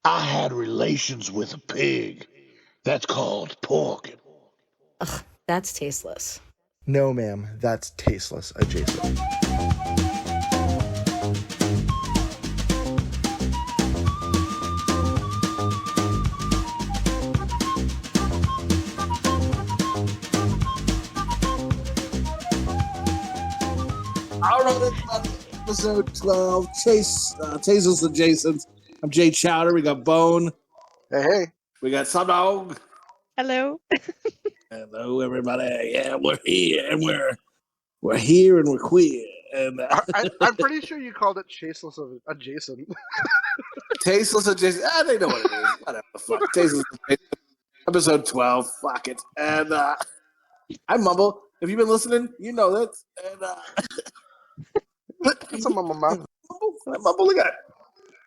I had relations with a pig. That's called porking. Ugh, that's tasteless. No, ma'am, that's tasteless adjacent. All right, episode 12, Tasteless Adjacent. I'm Jay Chowder. We got Bone. Hey. We got Slopdog. Hello. Hello, everybody. Yeah, we're here, and we're here, and we're queer. And I'm pretty sure you called it Tasteless Adjacent. Tasteless Adjacent. They know what it is. Whatever the fuck. Tasteless Adjacent. Episode 12. Fuck it. And I mumble. If you've been listening, you know that. And It's a mumble mouth. I mumble.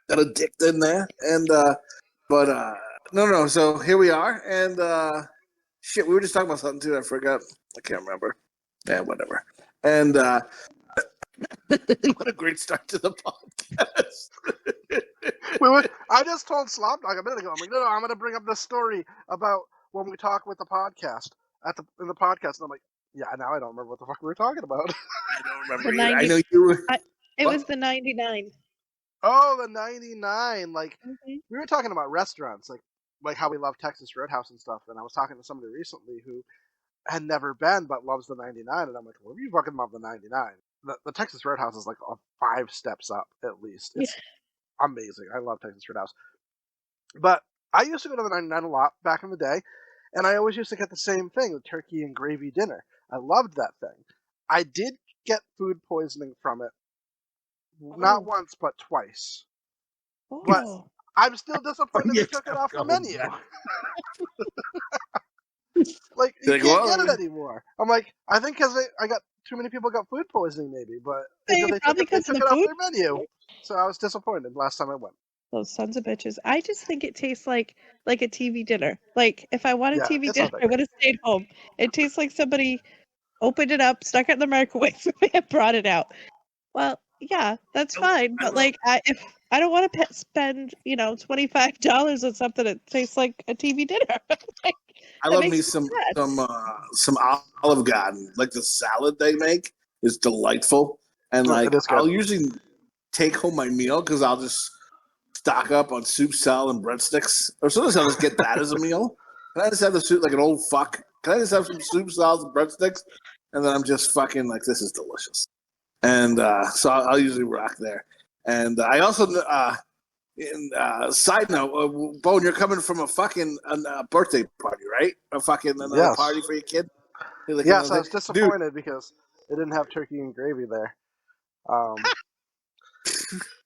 Got a dick in there. And no. So here we are. And shit, we were just talking about something too. I forgot. I can't remember. Yeah, whatever. And what a great start to the podcast. I just told Slopdog a minute ago. I'm like, no, I'm going to bring up this story about when we talk with the podcast in the podcast. And I'm like, yeah, now I don't remember what the fuck we were talking about. I don't remember. I know you were. It was the 99. Oh, the 99. Like, we were talking about restaurants, like how we love Texas Roadhouse and stuff. And I was talking to somebody recently who had never been but loves the 99. And I'm like, well, if you fucking love the 99, the Texas Roadhouse is like 5 steps up at least. It's amazing. I love Texas Roadhouse. But I used to go to the 99 a lot back in the day. And I always used to get the same thing, the turkey and gravy dinner. I loved that thing. I did get food poisoning from it. Not once, but twice. Oh. But I'm still disappointed they took it off the menu. Like, you can't get it anymore. I'm like, I think because I got too many people got food poisoning, maybe, but they took it off their menu. So I was disappointed last time I went. Those sons of bitches. I just think it tastes like a TV dinner. Like, if I wanted TV dinner, I would have stayed home. It tastes like somebody opened it up, stuck it in the microwave, and brought it out. Well, yeah, that's fine. But like, if I don't want to spend, $25 on something that tastes like a TV dinner. Like, I love me some Olive Garden. Like the salad they make is delightful, and like I'll usually take home my meal because I'll just stock up on soup, salad, and breadsticks. Or sometimes I'll just get that as a meal. Can I just have the soup like an old fuck? Can I just have some soup, salad, and breadsticks? And then I'm just fucking like, this is delicious. And so I'll usually rock there. And I also, side note, Bone, you're coming from a fucking birthday party, right? A fucking party for your kid? Like, yes, I was disappointed because it didn't have turkey and gravy there.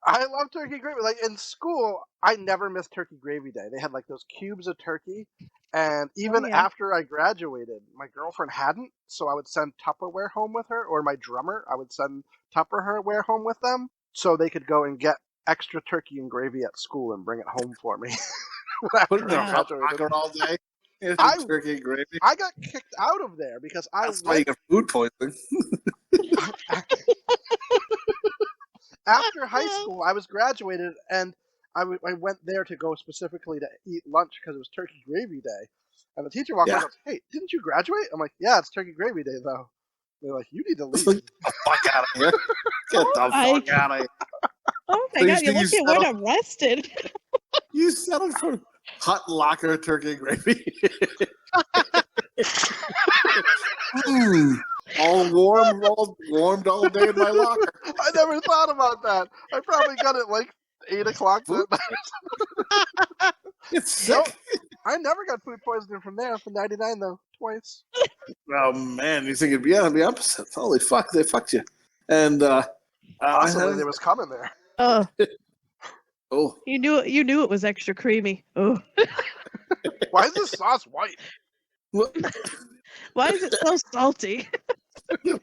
I love turkey gravy. Like, in school, I never missed turkey gravy day. They had like those cubes of turkey, and even after I graduated, my girlfriend hadn't, so I would send Tupperware home with her, or my drummer, I would send Tupperware home with them, so they could go and get extra turkey and gravy at school and bring it home for me. Put it in a hot pocket all day. Turkey and gravy. I got kicked out of there because That's why you got food poisoning. After high school, I was graduated, and I went there to go specifically to eat lunch because it was turkey gravy day. And the teacher walked by and goes, "Hey, didn't you graduate?" I'm like, "Yeah, it's turkey gravy day, though." They're like, "You need to leave." Get the fuck out of here. Get the fuck out of here. Oh my God, you're lucky I wasn't arrested. You settled for hot locker turkey gravy. All warmed all day in my locker. I never thought about that. I probably got it like 8 o'clock that night. It's sick. I never got food poisoning from there. From 99 though, twice. Oh man, you think it'd be opposite? Holy fuck, they fucked you. And possibly they was coming there. Oh, you knew it was extra creamy. Oh, why is this sauce white? Why is it so salty? You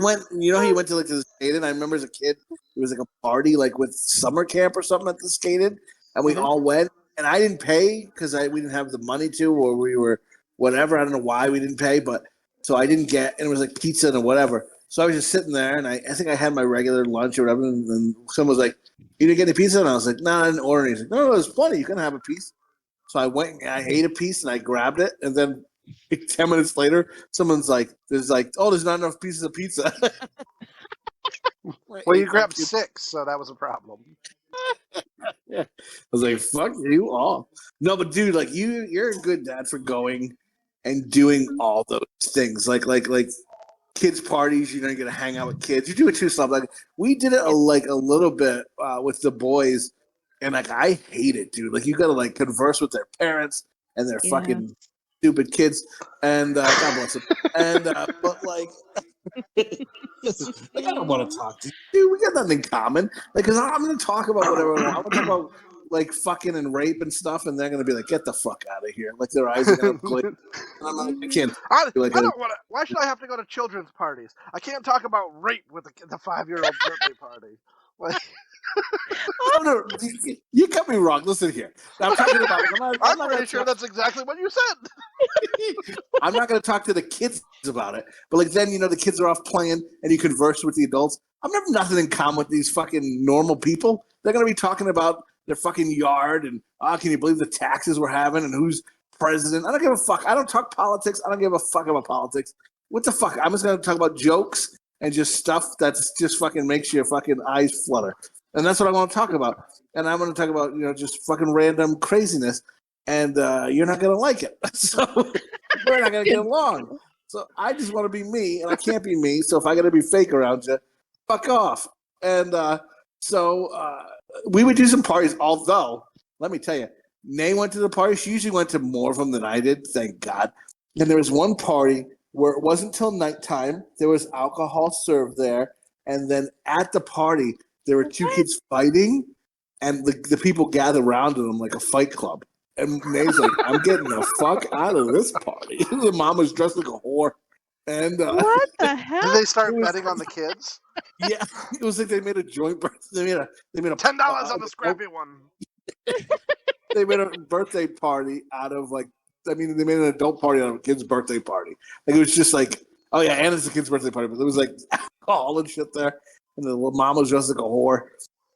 went to like the skating. I remember as a kid, it was like a party like with summer camp or something at the skating, and we all went. And I didn't pay because we didn't have the money to, or we were whatever. I don't know why we didn't pay, but so I didn't get. And it was like pizza and whatever. So I was just sitting there, and I think I had my regular lunch or whatever. And then someone was like, you didn't get any pizza? And I was like, no, I didn't order anything. No, there's plenty. You can have a piece. So I went and I ate a piece and I grabbed it. And then 10 minutes later, someone's like, there's not enough pieces of pizza. Well, you grabbed 6, so that was a problem. Yeah. I was like, fuck you all. No, but dude, like you're a good dad for going and doing all those things. Like kids parties, you're gonna hang out with kids. You do it too, stuff. Like we did it a little bit with the boys, and like I hate it, dude. Like you gotta like converse with their parents and their fucking stupid kids, and God bless them. And but like, like I don't want to talk to you, dude. We got nothing in common. Like, cause I'm gonna talk about whatever I want. I'm gonna talk about like fucking and rape and stuff, and they're gonna be like, "Get the fuck out of here!" Like their eyes are gonna glint. And I'm like, I can't. I don't want to. Why should I have to go to children's parties? I can't talk about rape with the 5-year-old birthday party. Like, no, you got me wrong. Listen here. I'm talking about. I'm not pretty sure that's exactly what you said. I'm not going to talk to the kids about it, but like then the kids are off playing, and you converse with the adults. I'm never nothing in common with these fucking normal people. They're going to be talking about their fucking yard and can you believe the taxes we're having and who's president? I don't give a fuck. I don't talk politics. I don't give a fuck about politics. What the fuck? I'm just going to talk about jokes and just stuff that's just fucking makes your fucking eyes flutter. And that's what I want to talk about. And I'm going to talk about, just fucking random craziness. And you're not going to like it. So we're not going to get along. So I just want to be me, and I can't be me. So if I got to be fake around you, fuck off. And so we would do some parties, although, let me tell you, Nay went to the party. She usually went to more of them than I did, thank God. And there was one party where it wasn't until nighttime. There was alcohol served there. And then at the party, there were 2 kids fighting, and the people gathered around them like a fight club. And Nay's like, I'm getting the fuck out of this party. The mom was dressed like a whore. And what the hell? Did they start betting on the kids? Yeah, it was like they made a joint birthday. They made a $10 on the scrappy one. They made a birthday party out of they made an adult party out of a kid's birthday party. Like it was just like, oh yeah, and it's a kid's birthday party, but there was like alcohol and shit there, and the mom was dressed like a whore.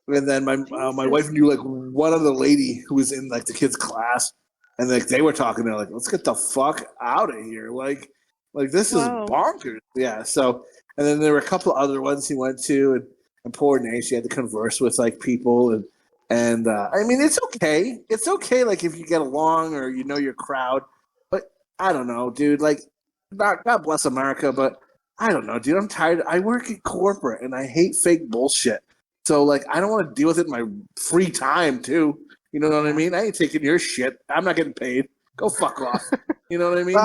And then my wife knew like one other lady who was in like the kids' class, and like they were talking. They're like, let's get the fuck out of here. Like this is bonkers. Yeah. So, and then there were a couple of other ones he went to, and poor Nay, she had to converse with like people, and I mean, it's okay. It's okay, like if you get along or your crowd. But I don't know, dude. Like, God bless America, but I don't know, dude. I'm tired. I work in corporate, and I hate fake bullshit. So like, I don't want to deal with it in my free time too. You know what I mean? I ain't taking your shit. I'm not getting paid. Go fuck off. You know what I mean?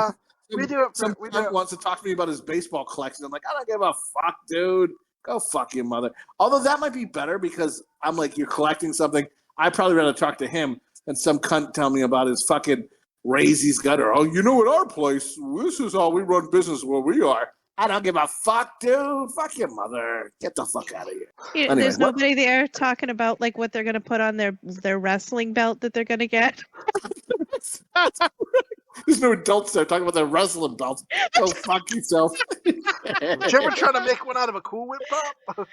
We do it. Some friend wants to talk to me about his baseball collection. I'm like, I don't give a fuck, dude. Go fuck your mother. Although that might be better because I'm like, you're collecting something. I'd probably rather talk to him than some cunt tell me about his fucking raise he's got. Or, at our place, this is how we run business where we are. I don't give a fuck, dude. Fuck your mother. Get the fuck out of here. Yeah, anyway, there's nobody there talking about like what they're going to put on their wrestling belt that they're going to get. There's no adults there talking about their wrestling belts. Go fuck yourself. Did you ever try to make one out of a Cool Whip pop?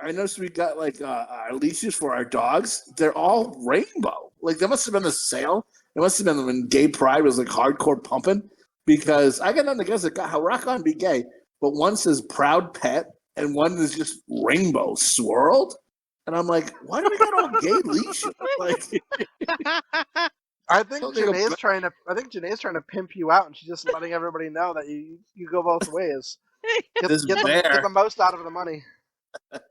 I noticed we got like our leashes for our dogs. They're all rainbow. Like there must have been a sale. It must have been when Gay Pride was like hardcore pumping. Because I got nothing against it. God, rock on, be gay. But one says proud pet, and one is just rainbow swirled. And I'm like, why do we got all gay leashes? Like, I think Janae's trying to pimp you out, and she's just letting everybody know that you go both ways. Get the most out of the money.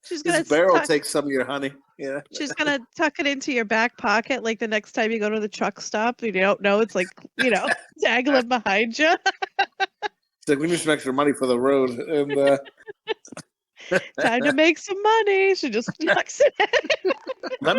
This bear will take some of your honey. Yeah. She's gonna tuck it into your back pocket, like the next time you go to the truck stop. You don't know it's like dangling behind you. It's like we need some extra money for the road, and time to make some money. She just tucks it in. Let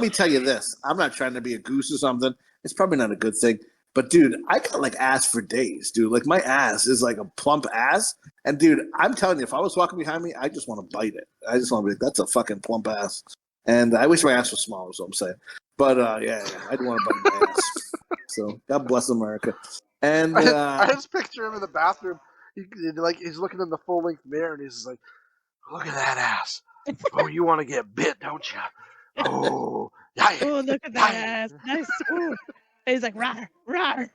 me tell you this. I'm not trying to be a goose or something. It's probably not a good thing. But dude, I got like ass for days, dude. Like my ass is like a plump ass. And dude, I'm telling you, if I was walking behind me, I just want to bite it. I just want to be like, that's a fucking plump ass. And I wish my ass was smaller, is what I'm saying. But yeah, I do want to bite my ass. So God bless America. And I just picture him in the bathroom. He's looking in the full length mirror, and he's just like, "Look at that ass! Oh, you want to get bit, don't you? Oh, yeah. Oh, look at that ass. Nice. Ooh. He's like, rawr, rawr.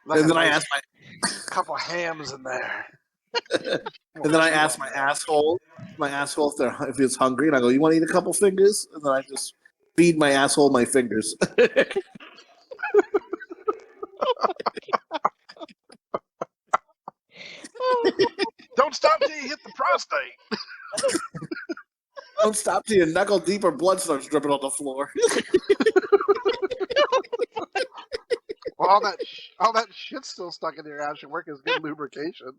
And then I asked my couple hams in there. And then I asked my asshole if he's hungry, and I go, "You want to eat a couple fingers?" And then I just feed my asshole my fingers. Don't stop till you hit the prostate. Don't stop till your knuckle deep or blood starts dripping on the floor. Well, all that shit's still stuck in your ass should work as good lubrication.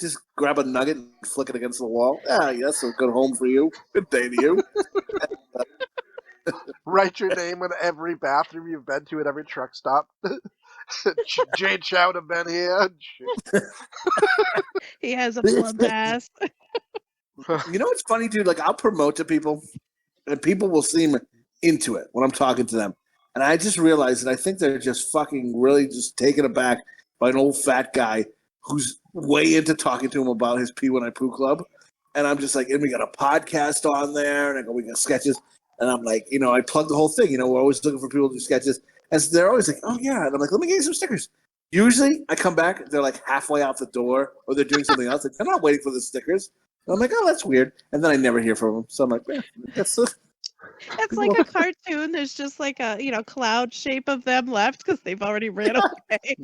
Just grab a nugget and flick it against the wall. Ah, that's a good home for you. Good day to you. Write your name in every bathroom you've been to at every truck stop. Jay Chowder been here. He has a plump ass. You know what's funny, dude? Like, I'll promote to people, and people will seem into it when I'm talking to them. And I just realized that I think they're just fucking really just taken aback by an old fat guy who's way into talking to him about his Pee When I Poo Club. And I'm just like, and we got a podcast on there, and I go, we got sketches. And I'm like, I plug the whole thing. We're always looking for people to do sketches. And so they're always like, oh, yeah. And I'm like, let me get you some stickers. Usually I come back, they're like halfway out the door, or they're doing something else. Like, they're not waiting for the stickers. And I'm like, oh, that's weird. And then I never hear from them. So I'm like, yeah, that's it. It's like a cartoon. There's just like a cloud shape of them left because they've already ran away.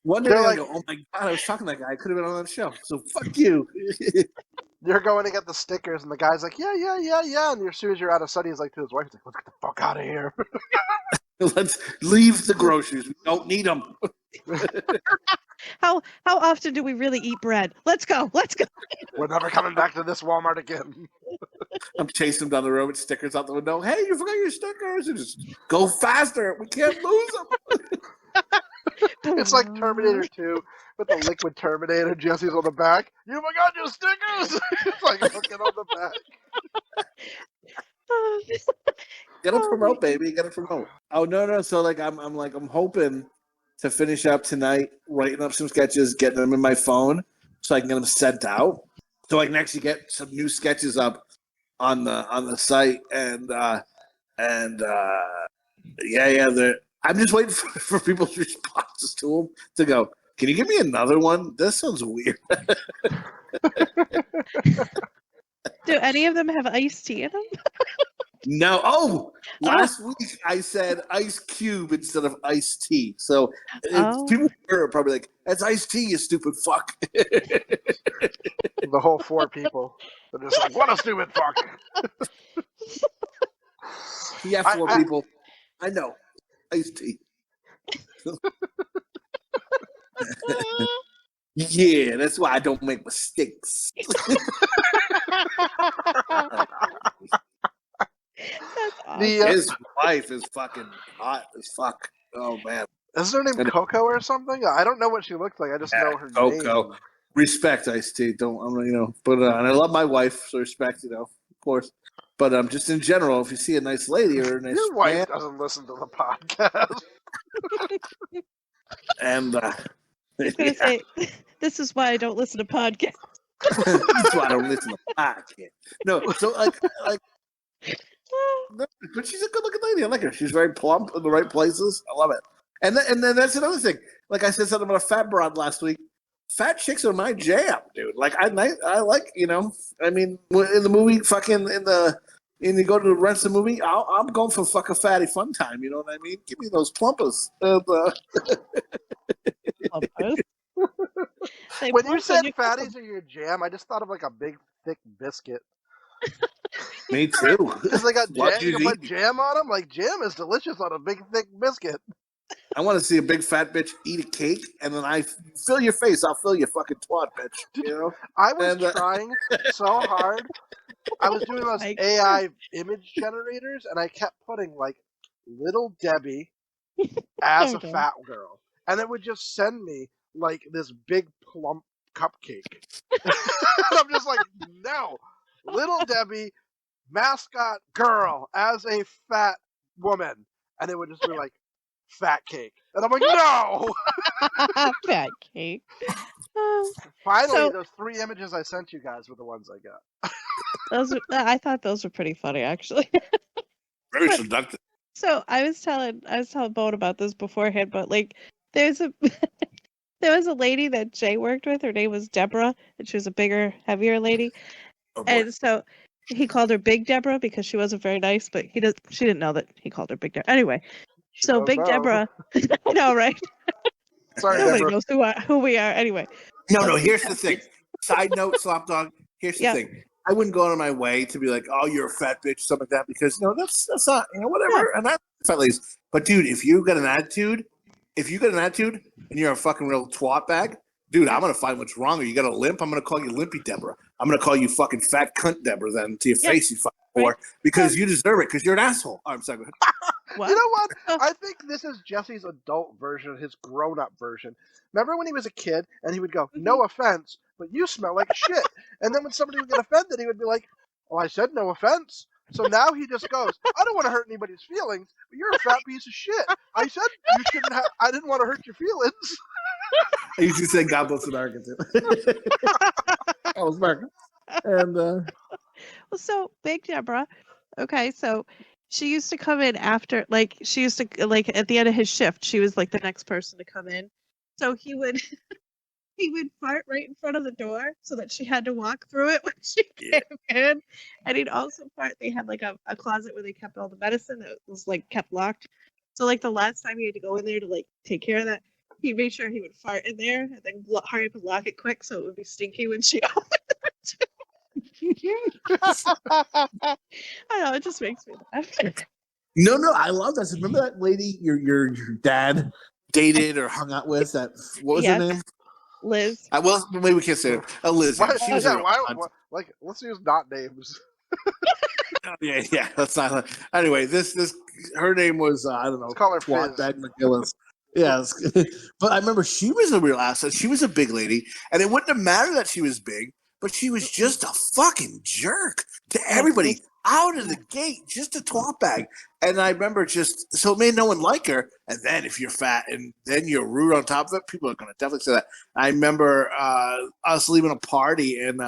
One day I go, oh my god, I was talking to that guy. I could have been on that show. So fuck you. You're going to get the stickers, and the guy's like, yeah. And as soon as you're out of sight, he's like to his wife, he's like, let's get the fuck out of here. Let's leave the groceries. We don't need them. How often do we really eat bread? Let's go. We're never coming back to this Walmart again. I'm chasing him down the road with stickers out the window. Hey, you forgot your stickers. And just go faster. We can't lose them. It's like Terminator 2 with the liquid Terminator. Jesse's on the back. You forgot your stickers. It's like looking on the back. Gotta promote, baby. Gotta promote. Oh no. So like I'm hoping to finish up tonight, writing up some sketches, getting them in my phone so I can get them sent out. So I can actually get some new sketches up on the site and I'm just waiting for people's responses to them to go, can you give me another one? This sounds weird. Do any of them have iced tea in them? No. Oh, last week I said Ice Cube instead of iced tea. So people are probably like, that's iced tea, you stupid fuck. The whole 4 people. They're just like, what a stupid fuck. Yeah, 4 people. I know. Iced tea. Yeah, that's why I don't make mistakes. That's awesome. His wife is fucking hot as fuck. Oh man. Is her name Coco or something? I don't know what she looks like. I just know her name. Coco. Respect, Ice-T. But and I love my wife, so respect, of course. But just in general, if you see a nice lady or a nice your wife doesn't listen to the podcast. And I was gonna say, this is why I don't listen to podcasts. That's why I don't listen to podcasts. No, so like no, but she's a good-looking lady. I like her. She's very plump in the right places. I love it. And then that's another thing. Like I said something about a fat broad last week. Fat chicks are my jam, dude. Like I like, I mean, in the movie, fucking and you go to rent a movie, I'm going for fucking fatty fun time. You know what I mean? Give me those plumpers. When you said fatties are your jam, I just thought of like a big thick biscuit. Me too. Because they got jam. You can put jam on them. Like jam is delicious on a big thick biscuit. I want to see a big fat bitch eat a cake, and then I fill your face. I'll fill your fucking twat, bitch. I was trying so hard. I was doing those AI image generators, and I kept putting like Little Debbie as a fat girl, and it would just send me like this big plump cupcake. And I'm just like, no, Little Debbie mascot girl as a fat woman, and it would just be like fat cake. And I'm like, no! Fat cake. Finally, those 3 images I sent you guys were the ones I got. I thought those were pretty funny, actually. Very seductive. So I was telling Bone about this beforehand, but like, there was a lady that Jay worked with. Her name was Deborah, and she was a bigger, heavier lady. Oh, and so he called her Big Deborah because she wasn't very nice, but she didn't know that he called her Big Deborah. Anyway, so Big Deborah, I know, right? Sorry, nobody Deborah. knows who we are. Anyway. No. Here's the thing. Side note, Slopdog. Here's the thing. I wouldn't go out of my way to be like, "Oh, you're a fat bitch," something like that, because that's not whatever. And that's fat ladies. But dude, if you got an attitude and you're a fucking real twat bag, dude, I'm gonna find what's wrong. Or you got a limp, I'm gonna call you Limpy Deborah. I'm gonna call you fucking fat cunt Deborah then to your face, you fucking whore, because you deserve it, because you're an asshole. Oh, I'm sorry. Go ahead. You know what? I think this is Jesse's adult version, his grown-up version. Remember when he was a kid and he would go, "No offense, but you smell like shit." And then when somebody would get offended, he would be like, "Oh, I said no offense." So now he just goes, "I don't want to hurt anybody's feelings, but you're a fat piece of shit. I said you shouldn't have. I didn't want to hurt your feelings." I used to say God bless America too. I was America. And well, so Big Deborah, okay, so she used to come in after, like, she used to, like, at the end of his shift, she was like the next person to come in. So he would fart right in front of the door so that she had to walk through it when she came in. And he'd also fart. They had like a closet where they kept all the medicine that was like kept locked. So like the last time he had to go in there to like take care of that, he made sure he would fart in there and then hurry up and lock it quick so it would be stinky when she opened it. I know, it just makes me laugh. No, I love that. So remember that lady your dad dated or hung out with? That what was her name? Liz. Well, maybe we can't say it. Liz. She was like, let's use not names. Yeah. That's not. Anyway, her name was I don't know. Let's call her Twat Bag McGillis. Yes, but I remember she was a real asset. She was a big lady, and it wouldn't have mattered that she was big, but she was just a fucking jerk to everybody out of the gate, just a twat bag. And I remember so it made no one like her. And then if you're fat and then you're rude on top of it, people are going to definitely say that. I remember us leaving a party, and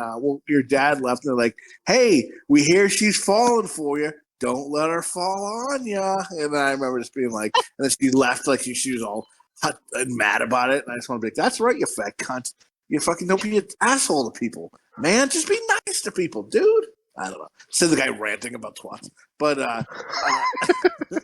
your dad left, and they're like, "Hey, we hear she's falling for you. Don't let her fall on ya." And I remember just being like, and then she left like she was all hot and mad about it. And I just want to be like, "That's right, you fat cunt. You fucking don't be an asshole to people, man. Just be nice to people, dude." I don't know. Said the guy ranting about twats, but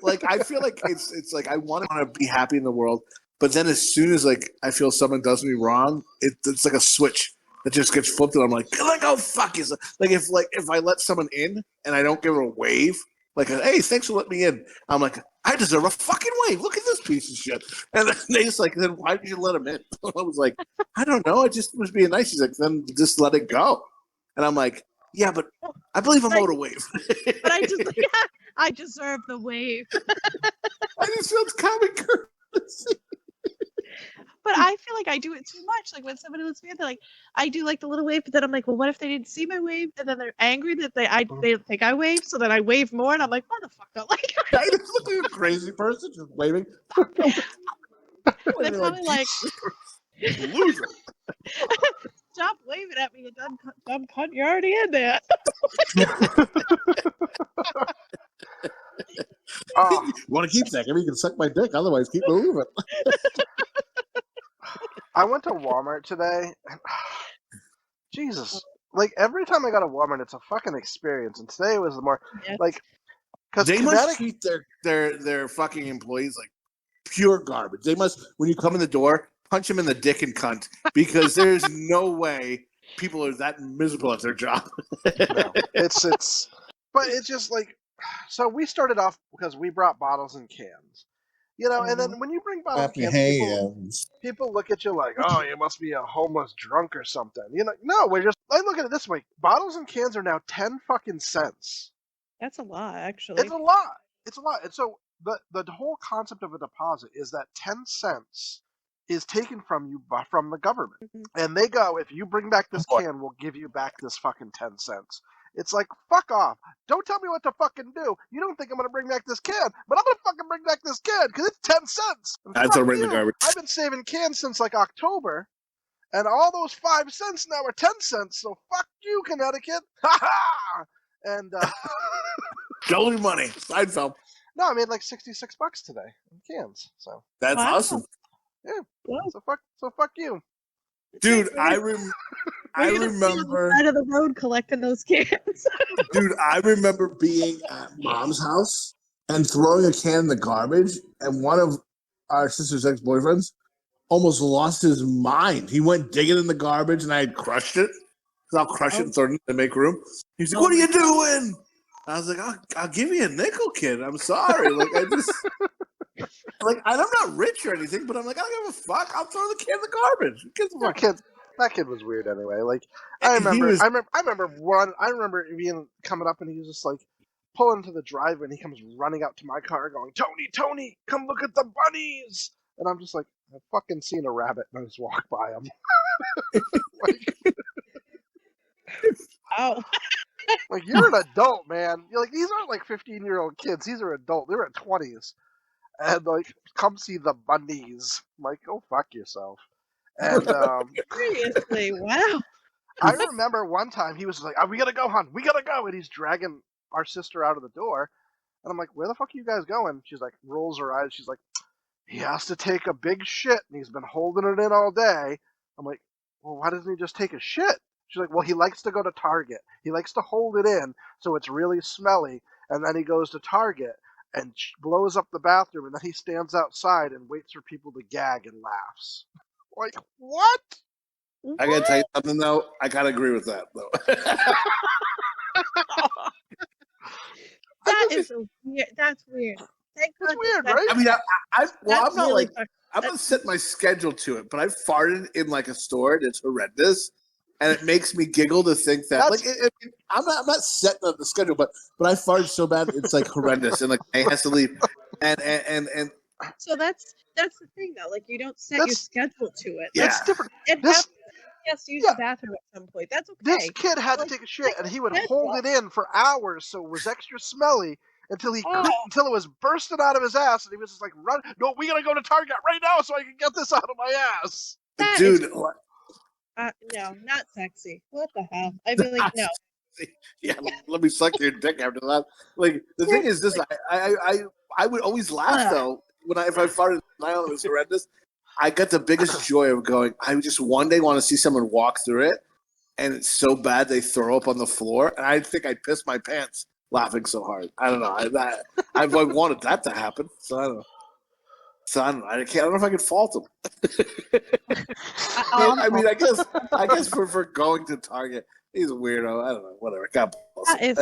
like I feel like it's like I want to be happy in the world, but then as soon as like I feel someone does me wrong, it's like a switch that just gets flipped, and I'm like oh fuck is like if I let someone in and I don't give her a wave, like hey thanks for letting me in, I'm like I deserve a fucking wave. Look at this piece of shit. And then they just like, then why did you let him in? I was like, I don't know. I just was being nice. He's like, then just let it go. And I'm like, yeah, but I believe I'm owed a wave. But I deserve the wave. I just feel it's common courtesy. But I feel like I do it too much. Like when somebody lets me in, they're like, I do like the little wave, but then I'm like, well, what if they didn't see my wave? And then they're angry that they think I wave, so then I wave more, and I'm like, motherfucker, like I just look like a crazy person just waving. They're probably like, loser. Stop waving at me, you dumb cunt. You're already in there. You want to keep that? Maybe you can suck my dick. Otherwise, keep moving. I went to Walmart today. And, Jesus. Like, every time I go to Walmart, it's a fucking experience. And today was more, like... Cause they must treat their fucking employees like pure garbage. They must, when you come in the door, punch them in the dick and cunt. Because there's no way people are that miserable at their job. No, but it's just like... So we started off because we brought bottles and cans. You know, and then when you bring bottles and cans, people look at you like, oh, you must be a homeless drunk or something. You know, no, I look at it this way. Bottles and cans are now 10 fucking cents. That's a lot, actually. It's a lot. It's a lot. And so the whole concept of a deposit is that 10 cents is taken from you from the government. Mm-hmm. And they go, if you bring back this can, we'll give you back this fucking 10 cents. It's like, fuck off. Don't tell me what to fucking do. You don't think I'm going to bring back this can, but I'm going to fucking bring back this can because it's 10 cents. I throw it in the garbage. I've been saving cans since like October, and all those 5 cents now are 10 cents, so fuck you, Connecticut. Ha ha! And, show me money. Seinfeld. No, I made like $66 today in cans, so. That's awesome. Yeah. So fuck you. Dude, I remember. Side of the road collecting those cans. Dude, I remember being at Mom's house and throwing a can in the garbage, and one of our sister's ex-boyfriends almost lost his mind. He went digging in the garbage, and I had crushed it. So I'll crush it and throw it in to make room. He's like, "What are you doing?" I was like, "I'll give you a nickel, kid. I'm sorry. Like I just." Like, I'm not rich or anything, but I'm like, I don't give a fuck. I'll throw the kid in the garbage. That kid was weird anyway. Like, I remember being coming up and he was just like pulling to the driveway and he comes running out to my car going, Tony, come look at the bunnies. And I'm just like, I've fucking seen a rabbit and I just walk by him. Oh. Like, you're an adult, man. You're like, these aren't like 15-year-old kids. These are adults. They're at 20s. And like, come see the bunnies. I'm like, go fuck yourself. And seriously, wow. I remember one time he was like, we gotta go, hon. We gotta go. And he's dragging our sister out of the door. And I'm like, where the fuck are you guys going? She's like, rolls her eyes. She's like, he has to take a big shit and he's been holding it in all day. I'm like, well, why doesn't he just take a shit? She's like, well, he likes to go to Target. He likes to hold it in so it's really smelly. And then he goes to Target and blows up the bathroom, and then he stands outside and waits for people to gag and laughs. Like, what? I gotta tell you something, though. I gotta agree with that, though. Is weird. That's weird. That's weird, right? I mean, I'm not like, I'm gonna set my schedule to it, but I farted in like a store, and it's horrendous. And it makes me giggle to think that, I'm not setting up the schedule, but I farted so bad it's like horrendous, and like I has to leave, and. So that's the thing though, like you don't set your schedule to it. Yeah. That's different. He has to use the bathroom at some point. That's okay. This kid had to take a shit, and he would hold it in for hours, so it was extra smelly until he until it was bursting out of his ass, and he was just like, "Run! No, we gotta go to Target right now so I can get this out of my ass." Dude. No, not sexy. What the hell? I mean, like, no. Yeah, let me suck your dick after that. Like, the thing is this, I would always laugh, though, if I farted, and I know it was horrendous. I got the biggest joy of going, I just one day want to see someone walk through it, and it's so bad they throw up on the floor, and I think I'd piss my pants laughing so hard. I don't know. I've wanted that to happen, so I don't know. So I don't know. I don't know if I can fault him. I mean, I guess for going to Target, he's a weirdo. I don't know. Whatever. God bless.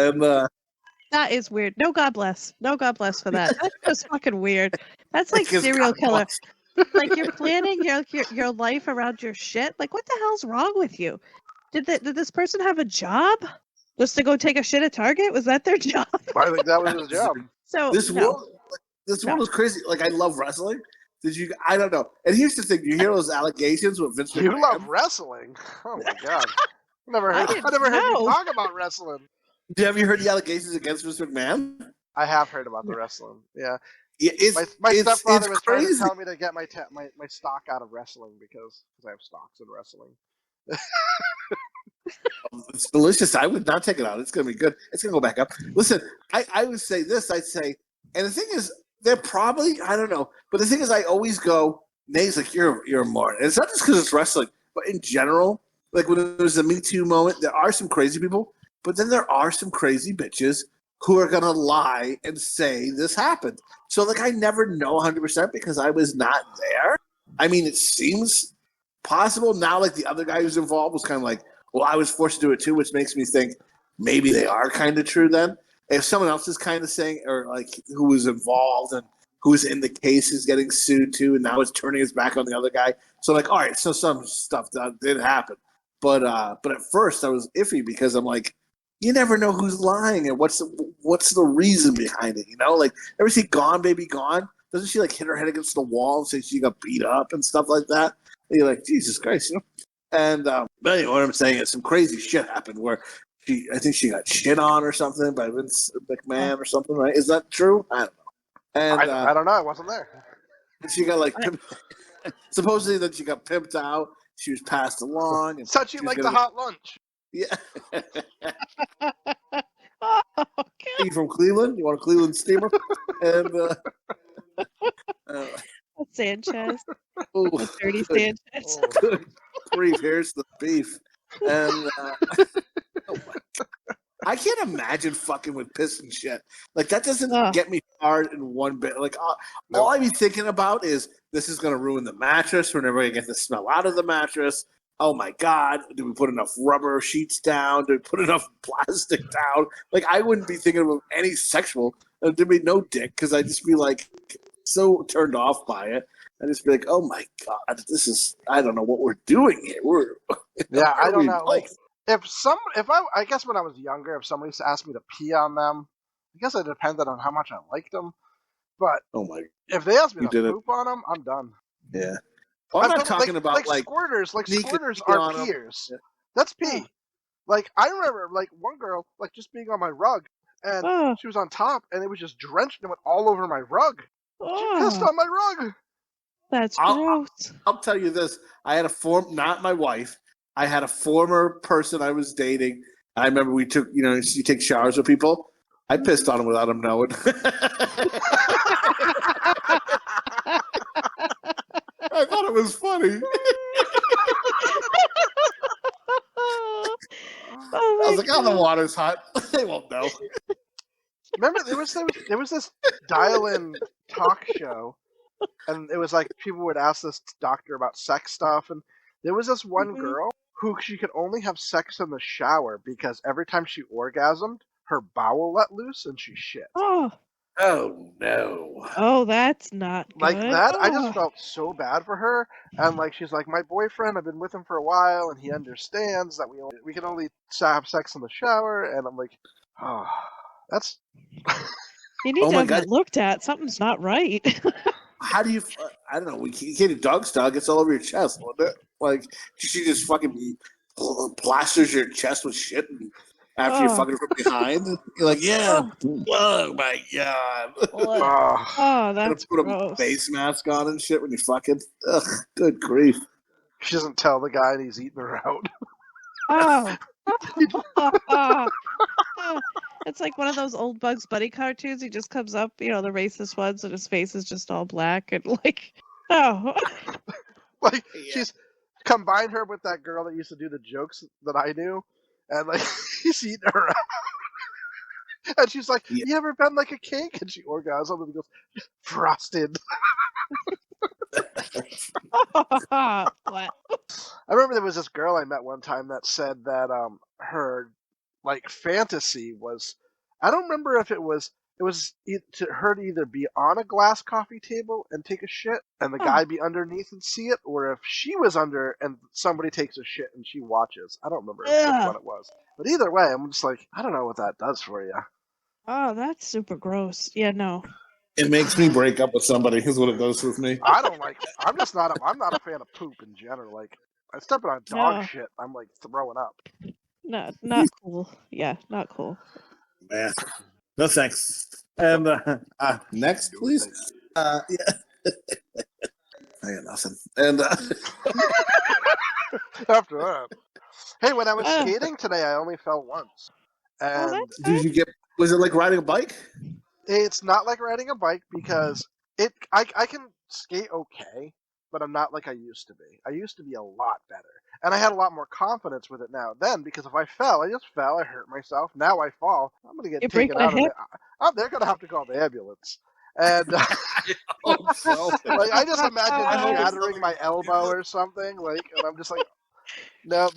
That is weird. No, God bless. No, God bless for that. That's just fucking weird. That's like serial killer. Like you're planning your life around your shit. Like, what the hell's wrong with you? Did this person have a job? Just to go take a shit at Target? Was that their job? I think that was his job. So this world is crazy. Like, I love wrestling. I don't know. And here's the thing: you hear those allegations with Vince McMahon. You love wrestling? Oh my god! I never heard you talk about wrestling. Have you heard the allegations against Vince McMahon? I have heard about the wrestling. Yeah. My stepfather was trying to tell me to get my stock out of wrestling because I have stocks in wrestling. It's delicious. I would not take it out. It's going to be good. It's going to go back up. Listen, I would say this. I'd say, and the thing is, they're probably, I don't know, but the thing is, I always go, Nate's like, you're a moron. And it's not just because it's wrestling, but in general, like when there's a Me Too moment, there are some crazy people, but then there are some crazy bitches who are going to lie and say this happened. So, like, I never know 100% because I was not there. I mean, it seems possible. Now, like, the other guy who's involved was kind of like, well, I was forced to do it too, which makes me think maybe they are kind of true then. If someone else is kind of saying, or like who was involved and who's in the case is getting sued too, and now it's turning his back on the other guy. So like, all right, so some stuff that did happen. But at first I was iffy because I'm like, you never know who's lying and what's the reason behind it, you know? Like, ever see Gone Baby Gone? Doesn't she like hit her head against the wall and say she got beat up and stuff like that? And you're like, Jesus Christ, you know? And but anyway, what I'm saying is some crazy shit happened where I think she got shit on or something by Vince McMahon or something, right? Is that true? I don't know. And I don't know. I wasn't there. She got like supposedly that she got pimped out. She was passed along. And such you like the hot lunch. Yeah. Oh, God. You from Cleveland? You want a Cleveland steamer? And Sanchez. Ooh, a dirty Sanchez. Good grief! Here's the beef. And oh my God. I can't imagine fucking with piss and shit. Like, that doesn't get me hard in one bit. Like, all I be thinking about is this is going to ruin the mattress. We're never going to get the smell out of the mattress. Oh, my God. Do we put enough rubber sheets down? Do we put enough plastic down? Like, I wouldn't be thinking of any sexual. There'd be no dick because I'd just be, like, so turned off by it. I'd just be like, oh, my God, this is – I don't know what we're doing here. I don't know. Like, I guess when I was younger, if somebody asked me to pee on them, I guess it depended on how much I liked them. But if they asked me to poop on them, I'm done. Yeah. Well, I'm not talking about like squirters. Like squirters are peers. Yeah. That's pee. Like I remember, like one girl, like just being on my rug, and she was on top, and it was just drenched and went all over my rug. She pissed on my rug. That's gross. I'll tell you this: I had not my wife. I had a former person I was dating. I remember we took, you take showers with people. I pissed on him without him knowing. I thought it was funny. I was like, "Oh, the water's hot. They won't know." Remember, there was this dial-in talk show, and it was like people would ask this doctor about sex stuff, and there was this one girl who she could only have sex in the shower because every time she orgasmed, her bowel let loose and she shit. Oh no. Oh, that's not good. Like that, I just felt so bad for her. And like she's like, my boyfriend, I've been with him for a while, and he understands that we can only have sex in the shower. And I'm like, oh, that's. You need to have that looked at. Something's not right. How do you? I don't know. You can't do dog style. It's all over your chest, won't it? Like she just fucking plasters your chest with shit after you're fucking from behind. You're like, yeah. Oh my God. Oh, that's put gross. A face mask on and shit when you're fucking. Ugh, good grief. She doesn't tell the guy and he's eating her out. It's like one of those old Bugs Bunny cartoons. He just comes up, the racist ones, and his face is just all black and like, like she's combined her with that girl that used to do the jokes that I knew, and like he's eating her out. And she's like, "You ever been like a cake?" And she orgasms and he goes, "Frosted." I remember there was this girl I met one time that said that her like fantasy was, I don't remember if it was to her to either be on a glass coffee table and take a shit and the guy be underneath and see it, or if she was under and somebody takes a shit and she watches. I don't remember which one it was. But either way, I'm just like, I don't know what that does for you. Oh, that's super gross. Yeah, no. It makes me break up with somebody, is what it does with me. I don't like I'm not a fan of poop in general. Like I step on dog shit, I'm like throwing up. No, not cool. Yeah, not cool. Man. No thanks. And next, please. Yeah. I got nothing. And after that, hey, when I was skating today, I only fell once. And was it like riding a bike? It's not like riding a bike because I can skate okay, but I'm not like I used to be. I used to be a lot better. And I had a lot more confidence with it now then, because if I fell, I just fell, I hurt myself. Now I fall, I'm going to get taken out of it. They're going to have to call the ambulance. And like, I just imagine shattering my elbow or something, like, and I'm just like, no.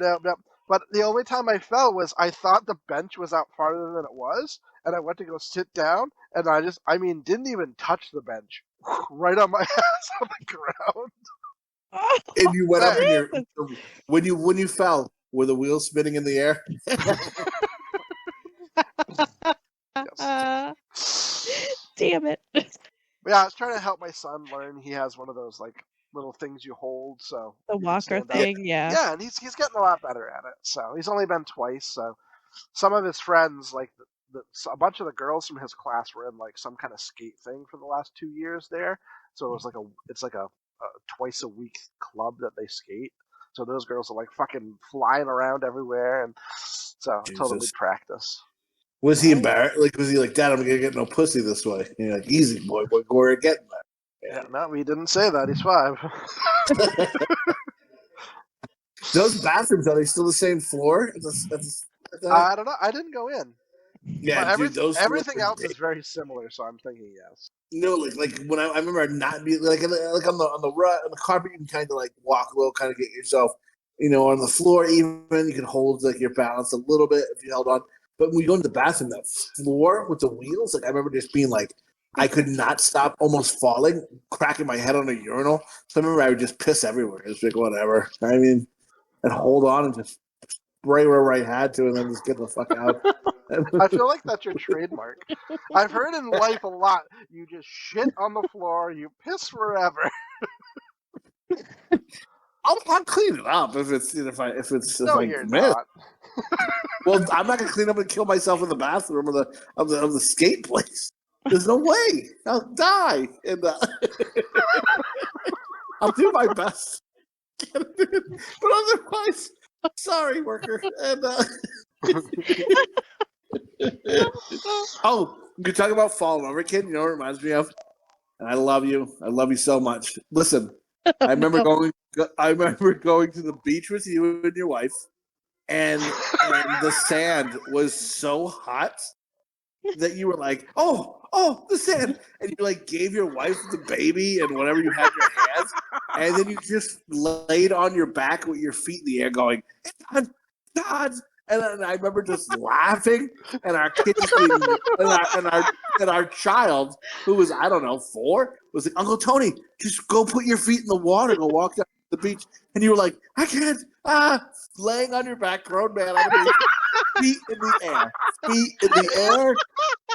But the only time I fell was I thought the bench was out farther than it was, and I went to go sit down, and didn't even touch the bench. Right on my ass on the ground. And you went up in your when you fell, were the wheels spinning in the air? Damn it. Yeah, I was trying to help my son learn. He has one of those like little things you hold, so the walker thing, yeah. Yeah, and he's getting a lot better at it. So he's only been twice, so some of his friends, like a bunch of the girls from his class were in like some kind of skate thing for the last 2 years there. So it's like a twice a week club that they skate. So those girls are like fucking flying around everywhere, and so totally practice. Was he embarrassed? Like, was he like, Dad, I'm gonna get no pussy this way? And you're like, easy, boy, go and get that. Yeah, no, he didn't say that. He's 5. Those bathrooms, are they still the same floor? I don't know. I didn't go in. Yeah, dude, everything else is very similar, so I'm thinking yes. No, like when I remember not being like on the carpet, you can kind of like walk a little, kind of get yourself, on the floor. Even you can hold like your balance a little bit if you held on. But when you go into the bathroom, that floor with the wheels, like I remember just being like, I could not stop almost falling, cracking my head on a urinal. So I remember I would just piss everywhere. It's like whatever. I mean, and hold on and just spray wherever I had to, and then just get the fuck out. I feel like that's your trademark. I've heard in life a lot. You just shit on the floor. You piss wherever. I'll clean it up if it's if I you're commit. Not. Well, I'm not gonna clean up and kill myself in the bathroom of the skate place. There's no way. I'll die. And I'll do my best. But otherwise, sorry, worker. And oh, you talk about falling over, kid. You know what it reminds me of? And I love you. I love you so much. Listen, I remember going to the beach with you and your wife, and the sand was so hot that you were like, oh, the sand. And you like gave your wife the baby and whatever you had in your hands. And then you just laid on your back with your feet in the air going, it's done. And then I remember just laughing, and our kid just being, and our child, who was, I don't know, 4, was like, Uncle Tony, just go put your feet in the water, go walk down the beach. And you were like, I can't, laying on your back, grown man on the beach, feet in the air,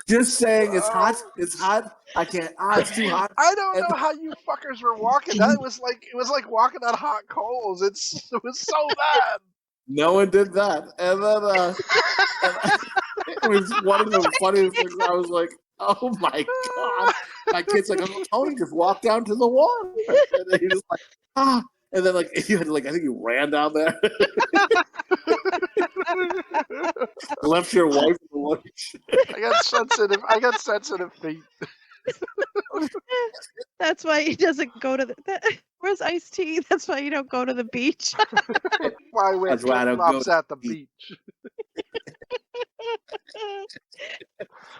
just saying it's hot, I can't, it's too hot. I don't know how you fuckers were walking. It was like walking on hot coals. It was so bad. No one did that. And then it was one of the funniest things. I was like, oh my God. My kid's like, Uncle Tony, just walk down to the water. And then he was like, And then like you had I think you ran down there. Left your wife in the lunch. I got sensitive feet. That's why he doesn't go to where's iced tea? That's why you don't go to the beach. That's why I don't go at the beach.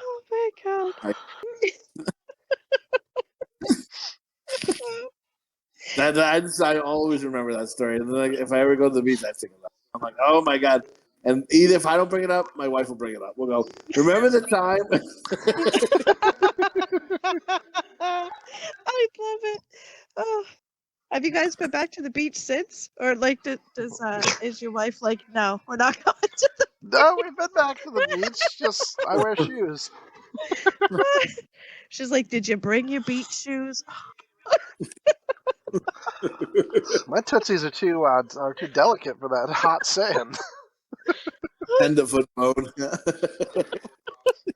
Oh my God. I always remember that story. And then like, if I ever go to the beach, I think of that. I'm like, oh my God. And either if I don't bring it up, my wife will bring it up. We'll go, remember the time? I love it. Oh. Have you guys been back to the beach since? Or like is your wife like, no, we're not going to the No, we've been back to the beach. Just I wear shoes. She's like, did you bring your beach shoes? My tootsies are too delicate for that hot sand. Tenderfoot mode.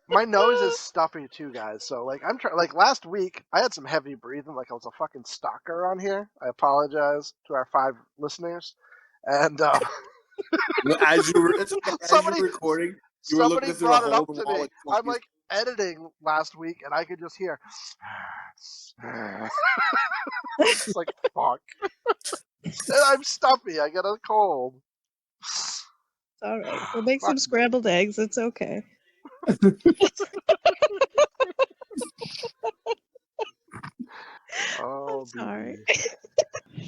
My nose is stuffy too, guys. So like like last week I had some heavy breathing, like I was a fucking stalker on here. I apologize to our 5 listeners. And as you were recording, you were looking through brought it up to me. I'm like editing last week, and I could just hear. It's like fuck. And I'm stuffy. I got a cold. It's all right. We'll make some scrambled eggs. It's okay. Oh, I'm sorry.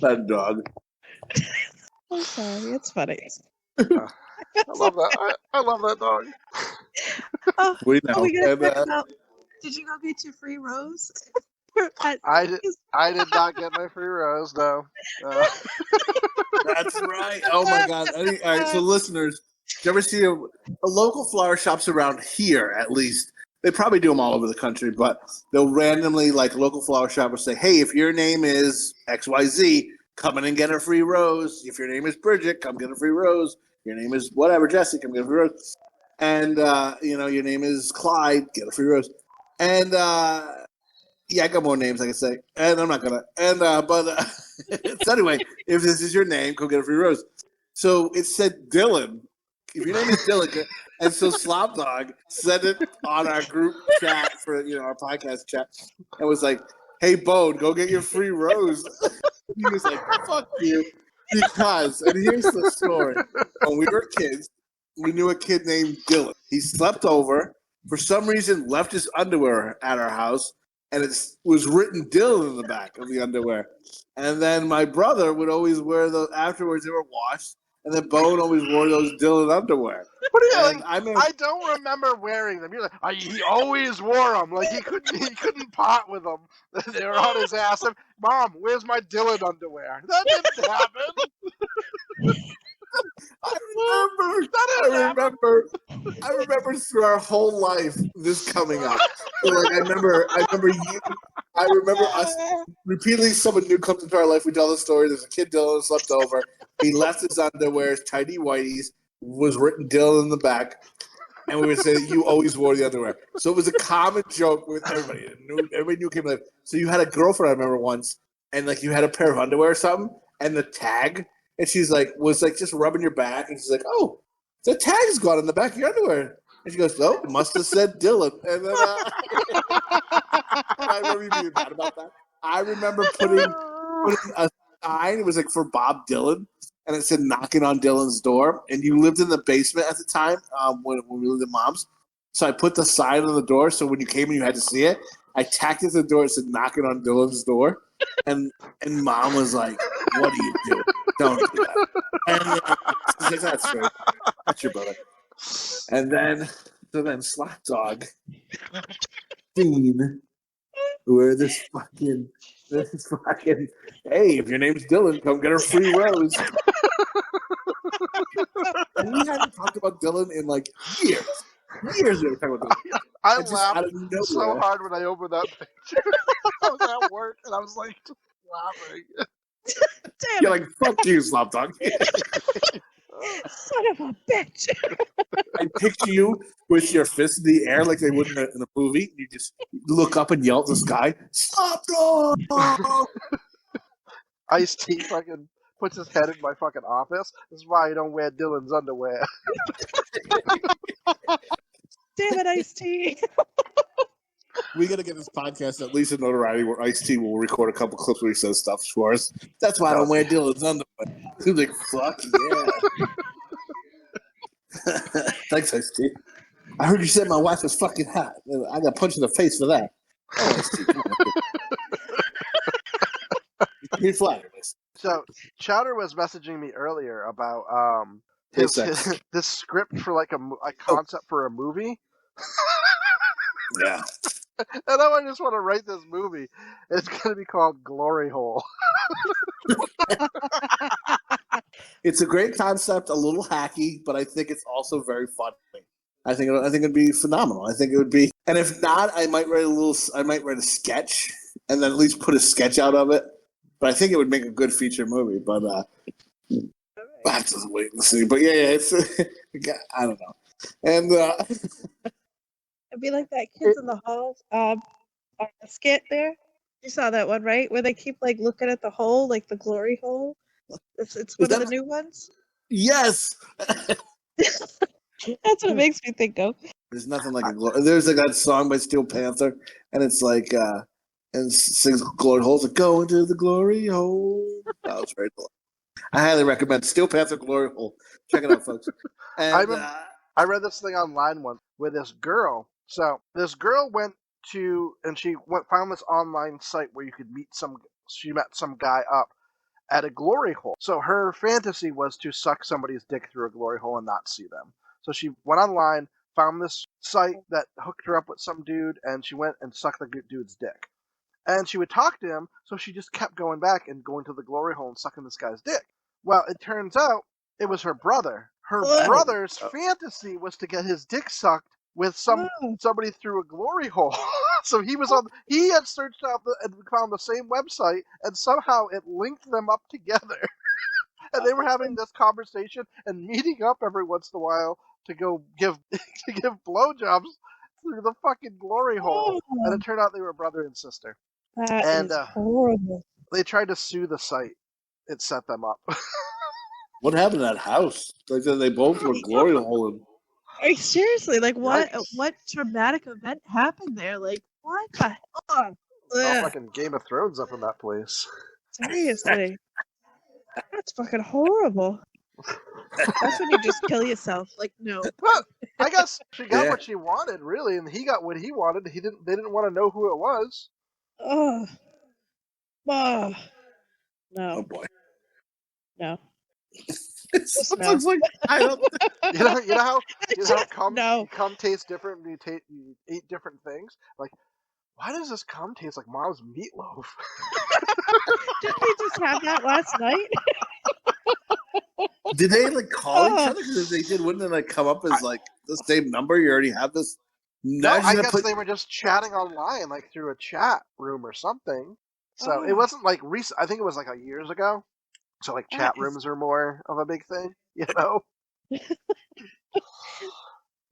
That dog. I'm sorry. It's funny. I love that. I love that dog. We know. Did you go get your free rose? I did not get my free rose, no. That's right. Oh my God. All right, so listeners, do you ever see a local flower shops around here, at least? They probably do them all over the country, but they'll randomly, like local flower shop will say, hey, if your name is XYZ, come in and get a free rose. If your name is Bridget, come get a free rose. Your name is whatever, Jesse, come get a free rose. And your name is Clyde. Get a free rose. And yeah, I got more names I can say, and I'm not gonna. And so anyway, if this is your name, go get a free rose. So it said Dylan. If your name is Dylan, and so Slopdog said it on our group chat for our podcast chat, and was like, "Hey, Bone, go get your free rose." He was like, "Fuck you," because, and here's the story: when we were kids, we knew a kid named Dylan. He slept over. For some reason, left his underwear at our house, and it was written Dylan in the back of the underwear. And then my brother would always wear those afterwards. They were washed, and then Bone always wore those Dylan underwear. What are you I don't remember wearing them. You're like, he always wore them. Like he couldn't pot with them. They were on his ass. And, Mom, where's my Dylan underwear? That didn't happen. I remember through our whole life this coming up. So like I remember us repeatedly. Someone new comes into our life. We tell the story. There's a kid Dylan slept over. He left his underwear, his tidy whities, was written Dylan in the back, and we would say that you always wore the underwear. So it was a common joke with everybody. Everybody knew it came like. So you had a girlfriend I remember once, and like you had a pair of underwear or something, and the tag. And she's like, was like just rubbing your back, and she's like, "Oh, the tag's gone in the back of your underwear." And she goes, "No, it must have said Dylan." And then I remember you being mad about that. I remember putting a sign. It was like for Bob Dylan, and it said "knocking on Dylan's door." And you lived in the basement at the time when we lived in Mom's. So I put the sign on the door, so when you came in, you had to see it. I tacked it to the door. It said "knocking on Dylan's door," and Mom was like, "What are you doing? Don't do that." And she's like, "That's great. That's your brother." And then Slopdog, Dean, where this fucking, hey, if your name's Dylan, come get a free rose. And we hadn't talked about Dylan in like years. Years we were talking about Dylan. I laughed so hard when I opened that picture. I was at work and I was like laughing. You're like, "Fuck you, Slopdog." Son of a bitch. I picture you with your fist in the air like they would in a movie. You just look up and yell at the sky, "Slopdog!" Ice-T fucking puts his head in my fucking office. This is why you don't wear Dylan's underwear. Damn it, Ice-T. We got to get this podcast at least a notoriety where Ice-T will record a couple clips where he says stuff for us. That's why I don't wear Dylan's underwear. He's like, "Fuck yeah." Thanks, Ice-T. I heard you said my wife is fucking hot. I got punched in the face for that. Oh, Ice-T. You're flattered. So, Chowder was messaging me earlier about this script for like a concept for a movie. Yeah. And I just want to write this movie. It's going to be called Glory Hole. It's a great concept, a little hacky, but I think it's also very funny. I think it'd be phenomenal. I think it would be, and if not, I might write a sketch, and then at least put a sketch out of it. But I think it would make a good feature movie. But I have to wait and see. But yeah, it's I don't know, and. It'd be like that Kids in the Hall skit there. You saw that one, right? Where they keep like looking at the hole, like the glory hole. It's one of the new ones. Yes. That's what it makes me think of. There's nothing like a glory. There's like that song by Steel Panther, and it's like and sings glory holes. Like, "Go into the glory hole." That was very cool. I highly recommend Steel Panther Glory Hole. Check it out, folks. And, I read this thing online once with this girl. So this girl went to, and she found this online site where you could she met some guy up at a glory hole. So her fantasy was to suck somebody's dick through a glory hole and not see them. So she went online, found this site that hooked her up with some dude, and she went and sucked the dude's dick. And she would talk to him, so she just kept going back and going to the glory hole and sucking this guy's dick. Well, it turns out it was her brother. Her brother's fantasy was to get his dick sucked with somebody through a glory hole. So he had searched out and found the same website, and somehow it linked them up together. And they were having this conversation and meeting up every once in a while to go give blowjobs through the fucking glory hole, and it turned out they were brother and sister. That is horrible. They tried to sue the site. It set them up. What happened to that house? Like they both were glory holing. Seriously, like what traumatic event happened there? Like what the hell? All fucking Game of Thrones up in that place. Seriously. That's fucking horrible. That's when you just kill yourself. Like, no. Well, I guess she got what she wanted, really, and he got what he wanted. They didn't want to know who it was. Oh. Oh. No. Oh boy. No. No. Like, I don't. You know how cum tastes different when you eat different things? Like, why does this cum taste like Mom's meatloaf? Didn't we just have that last night? Did they like call each other? Because if they did, wouldn't it like come up as like the same number? You already have this. No, I guess they were just chatting online, like through a chat room or something. So it wasn't like recent. I think it was like years ago. So like chat rooms are more of a big thing, you know.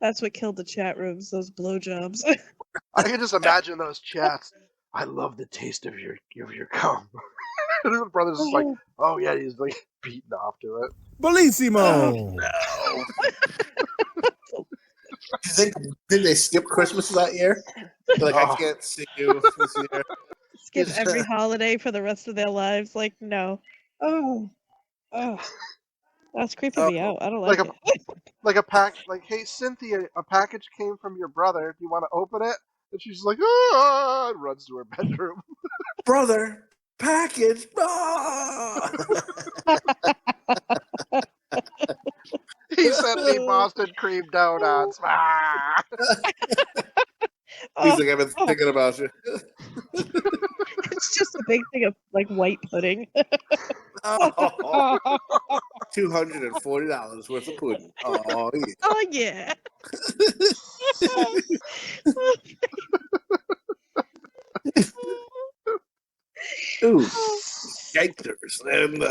That's what killed the chat rooms. Those blowjobs. I can just imagine those chats. I love the taste of your cum. And his brother's just like, oh yeah, he's like beaten off to it. Bellissimo. Oh, no. Did they skip Christmas that year? Like I can't see you this year. Skip every holiday for the rest of their lives. Like no. Oh. That's creeping me out. I don't like it. Like, hey Cynthia, a package came from your brother. Do you want to open it? And she's like, ah, and runs to her bedroom. Brother, package. Ah! He sent me Boston cream donuts. Ah! He's like, I've been thinking about you. It's just a big thing of like white pudding. $240 worth of pudding. Oh yeah. Oh yeah. Ooh, yikers. And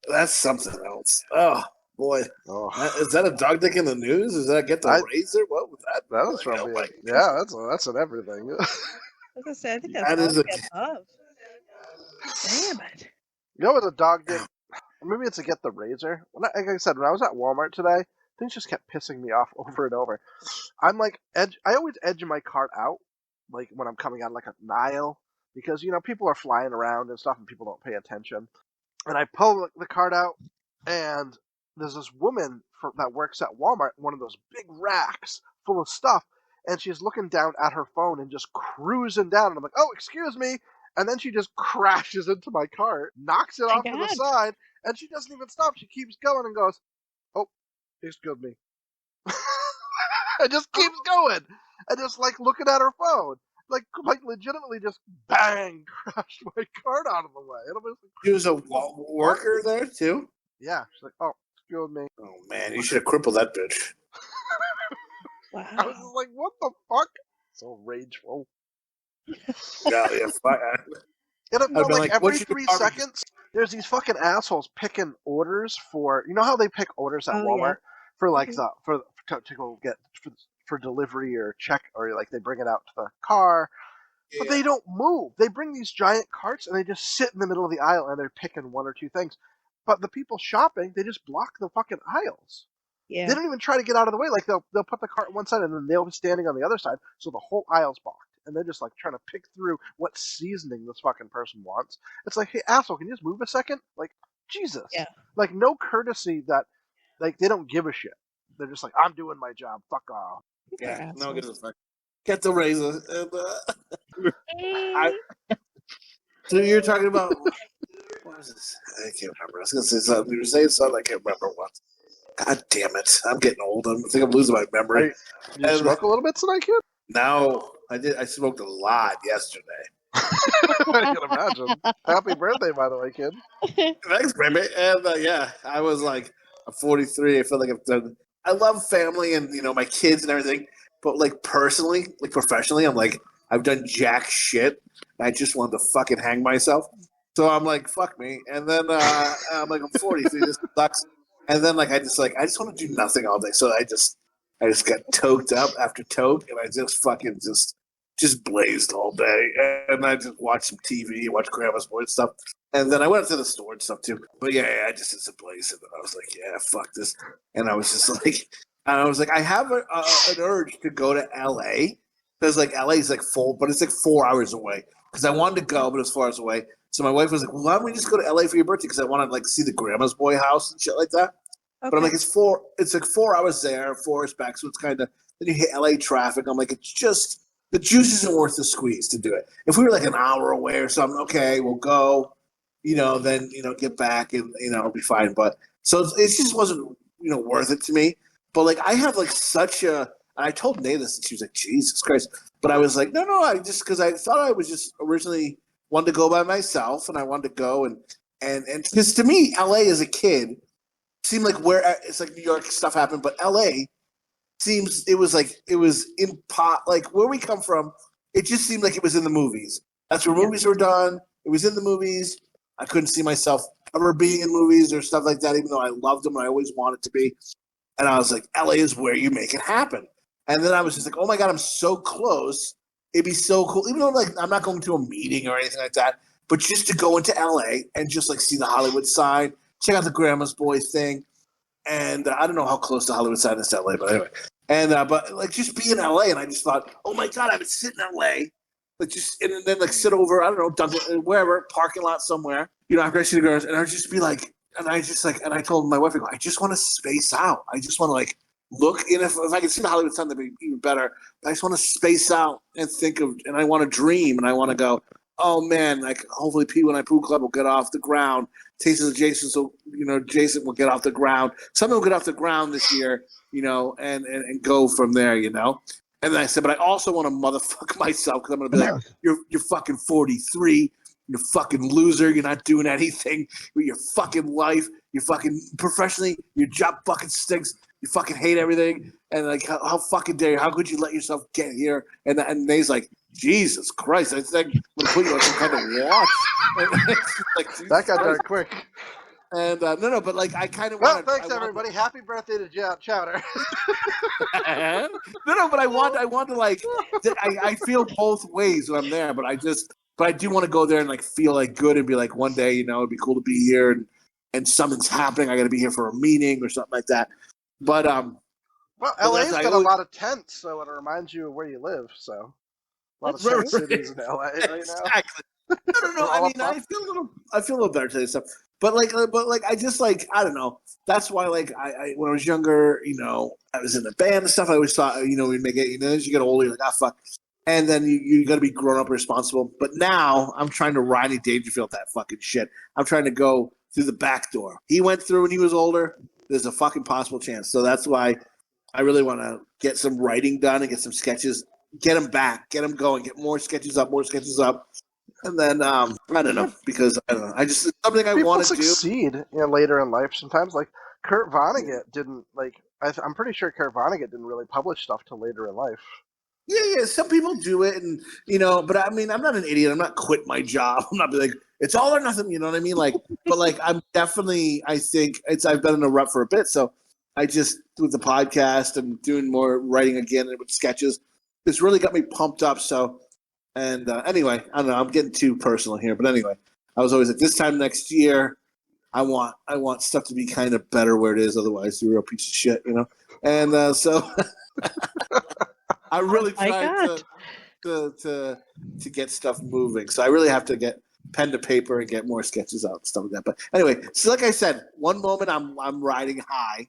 that's something else. Oh boy. Is that a dog dick in the news? Is that Get the Razor? What was that? That was probably that's an everything. I was gonna say, I think that's above. Damn it. You know what a dog dick? Maybe it's a Get the Razor. Like I said, when I was at Walmart today, things just kept pissing me off over and over. I'm like, I always edge my cart out, like when I'm coming on like an aisle, because you know people are flying around and stuff, and people don't pay attention. And I pull the cart out, and there's this woman that works at Walmart, one of those big racks full of stuff, and she's looking down at her phone and just cruising down. And I'm like, oh, excuse me. And then she just crashes into my cart, knocks it off to the side, and she doesn't even stop. She keeps going and goes, oh, excuse me. And just keeps going. And just like looking at her phone. Like legitimately just bang, crashed my cart out of the way. She was a worker there too? Yeah. She's like, oh, excuse me. Oh man, you should have crippled that bitch. Wow. I was like, what the fuck? So rageful. Yeah, like every 3 seconds, there's these fucking assholes picking orders for. You know how they pick orders at Walmart for like to go get for delivery or check, or like they bring it out to the car, but they don't move. They bring these giant carts and they just sit in the middle of the aisle and they're picking 1 or 2 things. But the people shopping, they just block the fucking aisles. Yeah. They don't even try to get out of the way. Like they'll put the cart on one side and then they'll be standing on the other side, so the whole aisle's blocked. And they're just like trying to pick through what seasoning this fucking person wants. It's like, hey, asshole, can you just move a second? Like, Jesus. Yeah. Like, no courtesy that, like, they don't give a shit. They're just like, I'm doing my job. Fuck off. Yeah, no gives a fuck. Get the razor. And, so you're talking about, what was this? I can't remember. I was going to say something. You were saying something I can't remember what. God damn it. I'm getting old. I think I'm losing my memory. Did you smoke a little bit tonight, kid? No, I did. I smoked a lot yesterday. I can imagine. Happy birthday, by the way, kid. Thanks, baby. And yeah, I was like, I'm 43. I feel like I've done. I love family and my kids and everything, but like personally, like professionally, I'm like I've done jack shit. I just wanted to fucking hang myself. So I'm like, fuck me. And then I'm like, I'm 43. This sucks. And then like I just want to do nothing all day. So I just I just got toked up after toke, and I just fucking just blazed all day. And I just watched some TV, watched Grandma's Boy stuff. And then I went to the store and stuff too. But yeah, I just hit some place. And I was like, yeah, fuck this. And I was just like, I have an urge to go to LA. Because like LA is like full, but it's like 4 hours away. Because I wanted to go, but it's 4 hours away. So my wife was like, well, why don't we just go to LA for your birthday? Because I want to like see the Grandma's Boy house and shit like that. Okay. But I'm like, it's like 4 hours there, 4 hours back. So it's kind of, then you hit LA traffic. I'm like, it's just, the juice isn't worth the squeeze to do it. If we were like an hour away or something, okay, we'll go, then, get back and, it'll be fine. But so it just wasn't, worth it to me. But like, I have like such a, and I told Nay this and she was like, Jesus Christ. But I was like, no, because I thought I was just originally wanted to go by myself and I wanted to go and because to me, LA as a kid seemed like where it's like New York stuff happened, but LA seems it was in pot like where we come from. It just seemed like it was in the movies. That's where movies were done. It was in the movies. I couldn't see myself ever being in movies or stuff like that, even though I loved them and I always wanted to be. And I was like, LA is where you make it happen. And then I was just like, oh my God, I'm so close. It'd be so cool. Even though like I'm not going to a meeting or anything like that, but just to go into LA and just like see the Hollywood sign, check out the Grandma's Boy thing. And I don't know how close the Hollywood sign is to LA, but anyway. And but like just be in LA, and I just thought, oh my God, I would sit in LA, like just and then like sit over, I don't know, Dunkin', wherever, parking lot somewhere, after I see the girls, and I'd just be like, and I told my wife, I just want to space out. I just want to like look, and if I could see the Hollywood sign, that'd be even better. But I just want to space out and think of, and I want to dream, and I want to go, oh man, like hopefully Pee When I Poo Club will get off the ground. Tastes of Jason, so Jason will get off the ground. Something will get off the ground this year, and go from there, And then I said, but I also want to motherfuck myself because I'm gonna be like, you're fucking 43, you're a fucking loser, you're not doing anything with your fucking life, you're fucking professionally, your job fucking stinks, you fucking hate everything, and like how fucking dare you? How could you let yourself get here? And Nate's like, Jesus Christ, I think I'm gonna put you on some kind of watch. Like, that got dark quick. And no, but like I kind of thanks everybody. Happy birthday to Chowder. no, but I want to like I feel both ways when I'm there, but I do want to go there and like feel like good and be like one day, it'd be cool to be here and something's happening. I got to be here for a meeting or something like that. But well, LA's got a lot of tents, so it reminds you of where you live. So a lot of tent cities in LA right now. Exactly. No. I mean, I feel a little better today, stuff. But I just like I don't know. That's why like I when I was younger, I was in the band and stuff. I always thought we'd make it. As you get older, you're like fuck, and then you got to be grown up and responsible. But now I'm trying to Rodney Dangerfield that fucking shit. I'm trying to go through the back door. He went through when he was older. There's a fucking possible chance. So that's why I really want to get some writing done and get some sketches. Get them back. Get them going. Get more sketches up. And then I don't know because I don't know. I just it's something I want to do. People succeed later in life. Sometimes like Kurt Vonnegut didn't like. I'm pretty sure Kurt Vonnegut didn't really publish stuff till later in life. Yeah. Some people do it, and but I mean, I'm not an idiot. I'm not quit my job. I'm not be like it's all or nothing. You know what I mean? Like, but like I'm definitely. I think I've been in a rut for a bit, so I just with the podcast and doing more writing again and with sketches, it's really got me pumped up. So. And anyway, I don't know. I'm getting too personal here, but anyway, I was always like, this time next year, I want stuff to be kind of better where it is. Otherwise, you're a real piece of shit, And so, I really tried to get stuff moving. So I really have to get pen to paper and get more sketches out and stuff like that. But anyway, so like I said, one moment I'm riding high.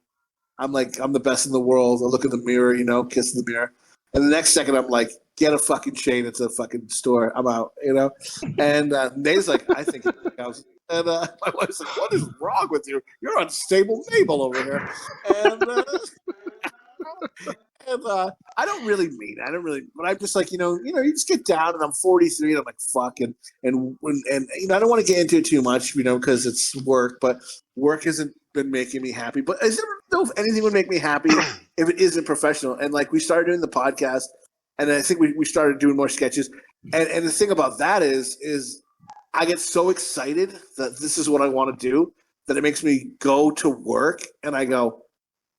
I'm like I'm the best in the world. I look in the mirror, kiss the mirror. And the next second, I'm like, get a fucking chain at the fucking store. I'm out, And Nate's like, I think it's a house. And my wife's like, what is wrong with you? You're unstable Mabel over here. And I don't really mean it. But I'm just like, you just get down and I'm 43 and I'm like, fuck. And I don't want to get into it too much, because it's work. But work hasn't been making me happy. But I don't know if anything would make me happy if it isn't professional. And like we started doing the podcast. And I think we started doing more sketches. And the thing about that is I get so excited that this is what I want to do that it makes me go to work and I go,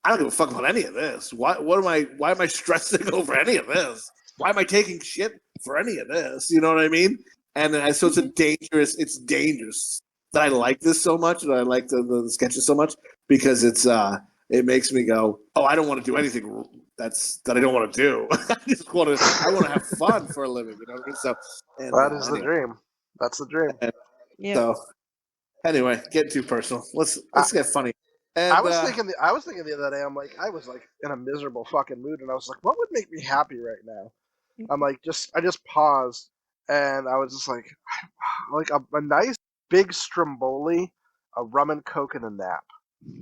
I don't give a fuck about any of this. Why am I stressing over any of this? Why am I taking shit for any of this? You know what I mean? And so it's dangerous that I like this so much, and I like the sketches so much, because it makes me go, oh, I don't want to do anything that I don't want to do. I want to have fun for a living. You know what I mean? So that is the dream. That's the dream. Yeah. So anyway, getting too personal. Let's get funny. And, I was thinking the other day. I was in a miserable fucking mood, and I was like, what would make me happy right now? I'm like, I just paused, and I was just like a nice big Stromboli, a rum and coke, and a nap.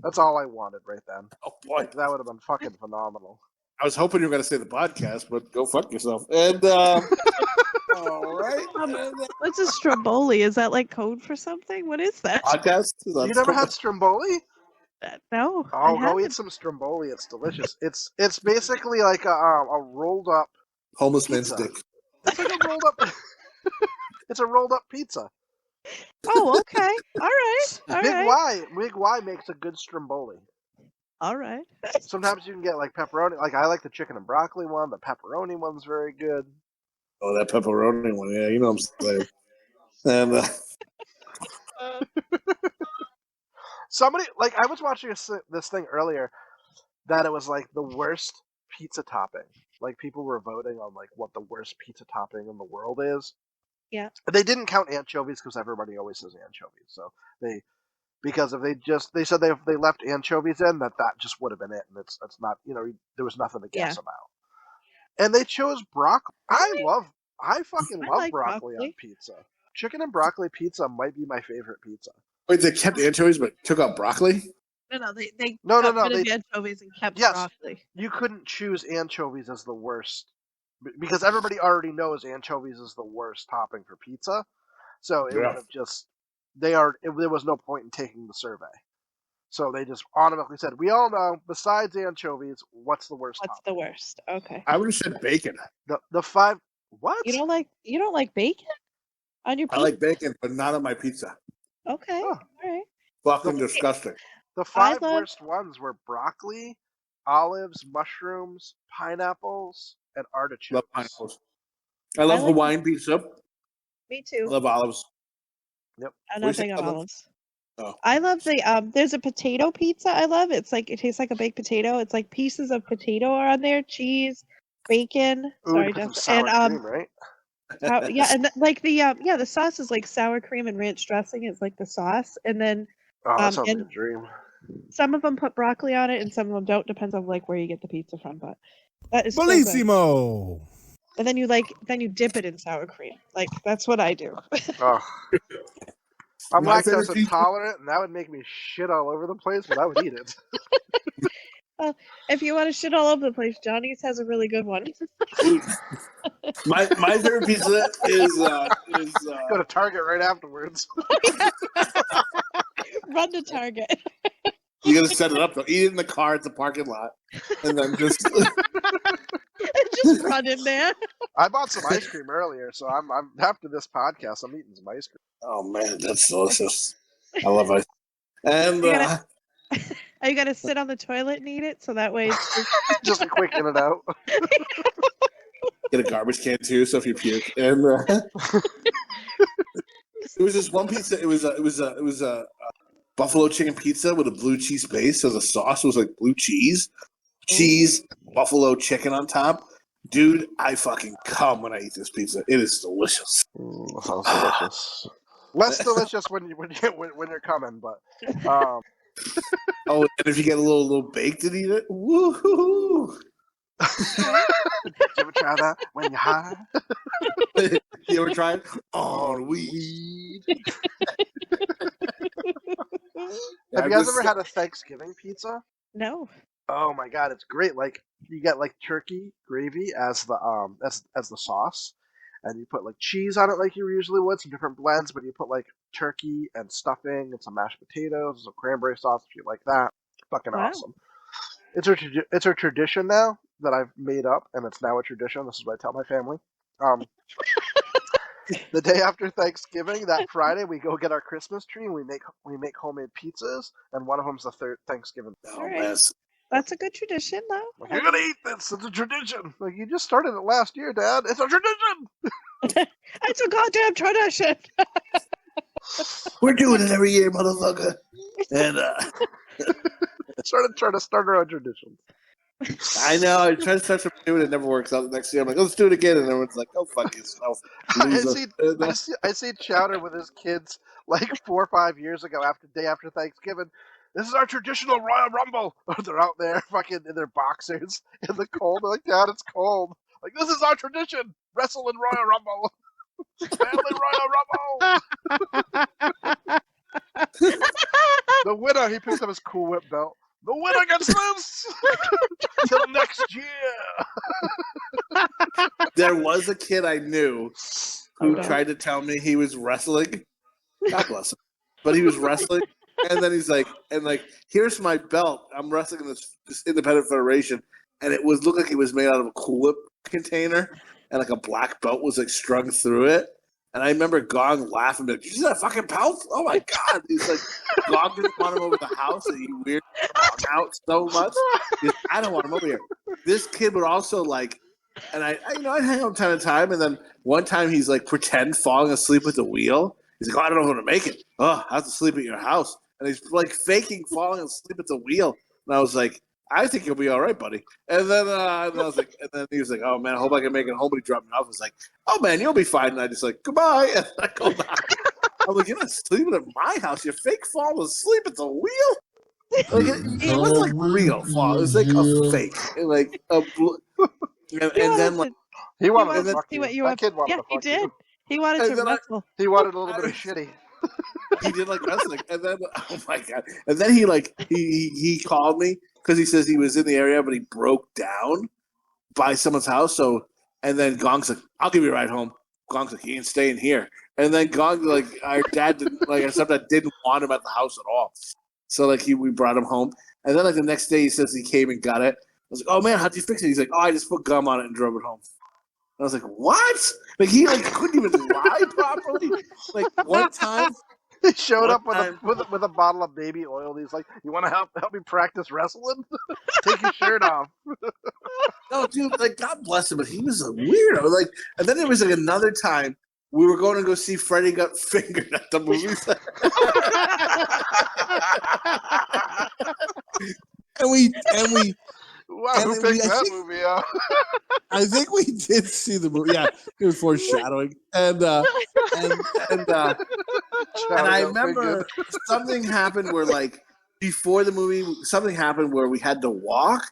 That's all I wanted right then. Oh boy, that would have been fucking phenomenal. I was hoping you were going to say the podcast, but go fuck yourself. And all right. What's a Stromboli? Is that like code for something? What is that? Podcast? You never had Stromboli? No. Oh, go eat some Stromboli. It's delicious. It's basically like a rolled up homeless man's dick. It's like a rolled up. It's a rolled up pizza. Oh, okay. All right. Big Y makes a good Stromboli. All right. Sometimes you can get like pepperoni. Like I like the chicken and broccoli one. The pepperoni one's very good. Oh, that pepperoni one. Yeah, you know what I'm saying. And somebody I was watching this thing earlier that it was like the worst pizza topping. Like people were voting on like what the worst pizza topping in the world is. Yeah. They didn't count anchovies because everybody always says anchovies. So because if they said they left anchovies in, that just would have been it, and it's not, there was nothing to guess about. And they chose broccoli. I fucking love broccoli on pizza. Chicken and broccoli pizza might be my favorite pizza. Wait, they kept anchovies but took out broccoli? No, they got rid of anchovies and kept broccoli. You couldn't choose anchovies as the worst because everybody already knows anchovies is the worst topping for pizza. So it would have just there was no point in taking the survey. So they just automatically said, we all know, besides anchovies, what's the worst What's topping? The worst? Okay. I would have said bacon. The five what? You don't like bacon on your pizza? I like bacon, but not on my pizza. Okay. All right. Fucking disgusting. The five worst ones were broccoli, olives, mushrooms, pineapples, and artichokes. Love pineapples. I love Hawaiian pizza. Me too. I love olives. Yep. I'm not big on olives. Oh. I love the there's a potato pizza I love. It's like it tastes like a baked potato. It's like pieces of potato are on there, cheese, bacon. Ooh, sorry, Jeff. Sour cream, right? And the sauce is like sour cream and ranch dressing is like the sauce, and then that sounds like a dream. Some of them put broccoli on it, and some of them don't. Depends on like where you get the pizza from, but that is Bellissimo. So and then you dip it in sour cream. Like that's what I do. Oh. I'm lactose intolerant, and that would make me shit all over the place, but I would eat it. Well, if you want to shit all over the place, Johnny's has a really good one. my favorite pizza is go to Target right afterwards. Run to Target. You gotta set it up though. Eat it in the car at the parking lot, and then just run in there. I bought some ice cream earlier, so I'm after this podcast, I'm eating some ice cream. Oh man, that's delicious. I love ice. And you gotta sit on the toilet and eat it, so that way it's just a quick in and out. Get a garbage can too, so if you puke. And it was this one pizza. It was a buffalo chicken pizza with a blue cheese base. So the sauce was like blue cheese, buffalo chicken on top. Dude, I fucking come when I eat this pizza. It is delicious. Sounds delicious. Less delicious when you're coming, but. Oh, and if you get a little baked and eat it, woohoo! Did you ever try that when you're high? You ever tried on weed? Have you guys ever had a Thanksgiving pizza? No. Oh my god, it's great. Like you get like turkey gravy as the as the sauce, and you put like cheese on it like you usually would, some different blends, but you put like turkey and stuffing and some mashed potatoes, some cranberry sauce if you like that. Fucking awesome. It's a tradition now that I've made up, and it's now a tradition. This is what I tell my family. The day after Thanksgiving, that Friday, we go get our Christmas tree and we make homemade pizzas, and one of them's the third Thanksgiving. Oh man, That's a good tradition, though. Like, you're gonna eat this. It's a tradition. Like, you just started it last year, Dad. It's a tradition. It's a goddamn tradition. We're doing it every year, motherfucker. And trying to start our own traditions. I know. I try to start something new and it never works out. The next year, I'm like, let's do it again, and everyone's like, "Oh, fuck yourself." I see Chowder with his kids like 4 or 5 years ago, day after Thanksgiving. This is our traditional Royal Rumble. They're out there fucking in their boxers in the cold. They're like, Dad, it's cold. Like, this is our tradition. Wrestle in Royal Rumble. Family Royal Rumble. The winner, he picks up his Cool Whip belt. The winner gets this till next year. There was a kid I knew who tried to tell me he was wrestling. God bless him. But he was wrestling, and then he's like, here's my belt. I'm wrestling in this independent federation, and it looked like it was made out of a Cool Whip container, and like a black belt was like strung through it. And I remember Gong laughing, like, "Did you see that fucking belt? Oh my god!" He's like, Gong didn't want him over the house, and he weirded Gong out so much. I don't want him over here. This kid would also like, and I'd hang out time to time, and then one time he's like pretend falling asleep at the wheel. He's like, "Oh, I don't know how to make it. Oh, I have to sleep at your house," and he's like faking falling asleep at the wheel. And I was like, "I think you'll be all right, buddy." And then I was like, and then he was like, "Oh man, I hope I can make it home." But he dropped me off. I was like, "Oh man, you'll be fine." And I just like, "Goodbye." And I go back. I'm like, "You're not sleeping at my house. You're fake falling asleep at the wheel." Like it wasn't like real fall. It was like a fake, like a. And then like he wanted to see what you were. Yeah, he did. You. He wanted to wrestle. He wanted a little bit of shitty. He did like wrestling, and then oh my god! And then he called me because he says he was in the area, but he broke down by someone's house. So and then Gong's like, "I'll give you a ride home." Gong's like, "He ain't staying here." And then Gong like our dad didn't like our stepdad didn't want him at the house at all. So like we brought him home, and then like the next day he says he came and got it. I was like, "Oh man, how'd you fix it?" He's like, "Oh, I just put gum on it and drove it home." I was like, "What?" Like he like couldn't even lie properly. Like one time, he showed up with a bottle of baby oil. He's like, "You want to help me practice wrestling? Take your shirt off." No, dude, like God bless him, but he was a weirdo. Like, and then there was like another time we were going to go see Freddy Got Fingered at the movies, and we. Wow, who picked that movie out? I think we did see the movie. Yeah, it was foreshadowing, and I remember something happened where like before the movie, something happened where we had to walk,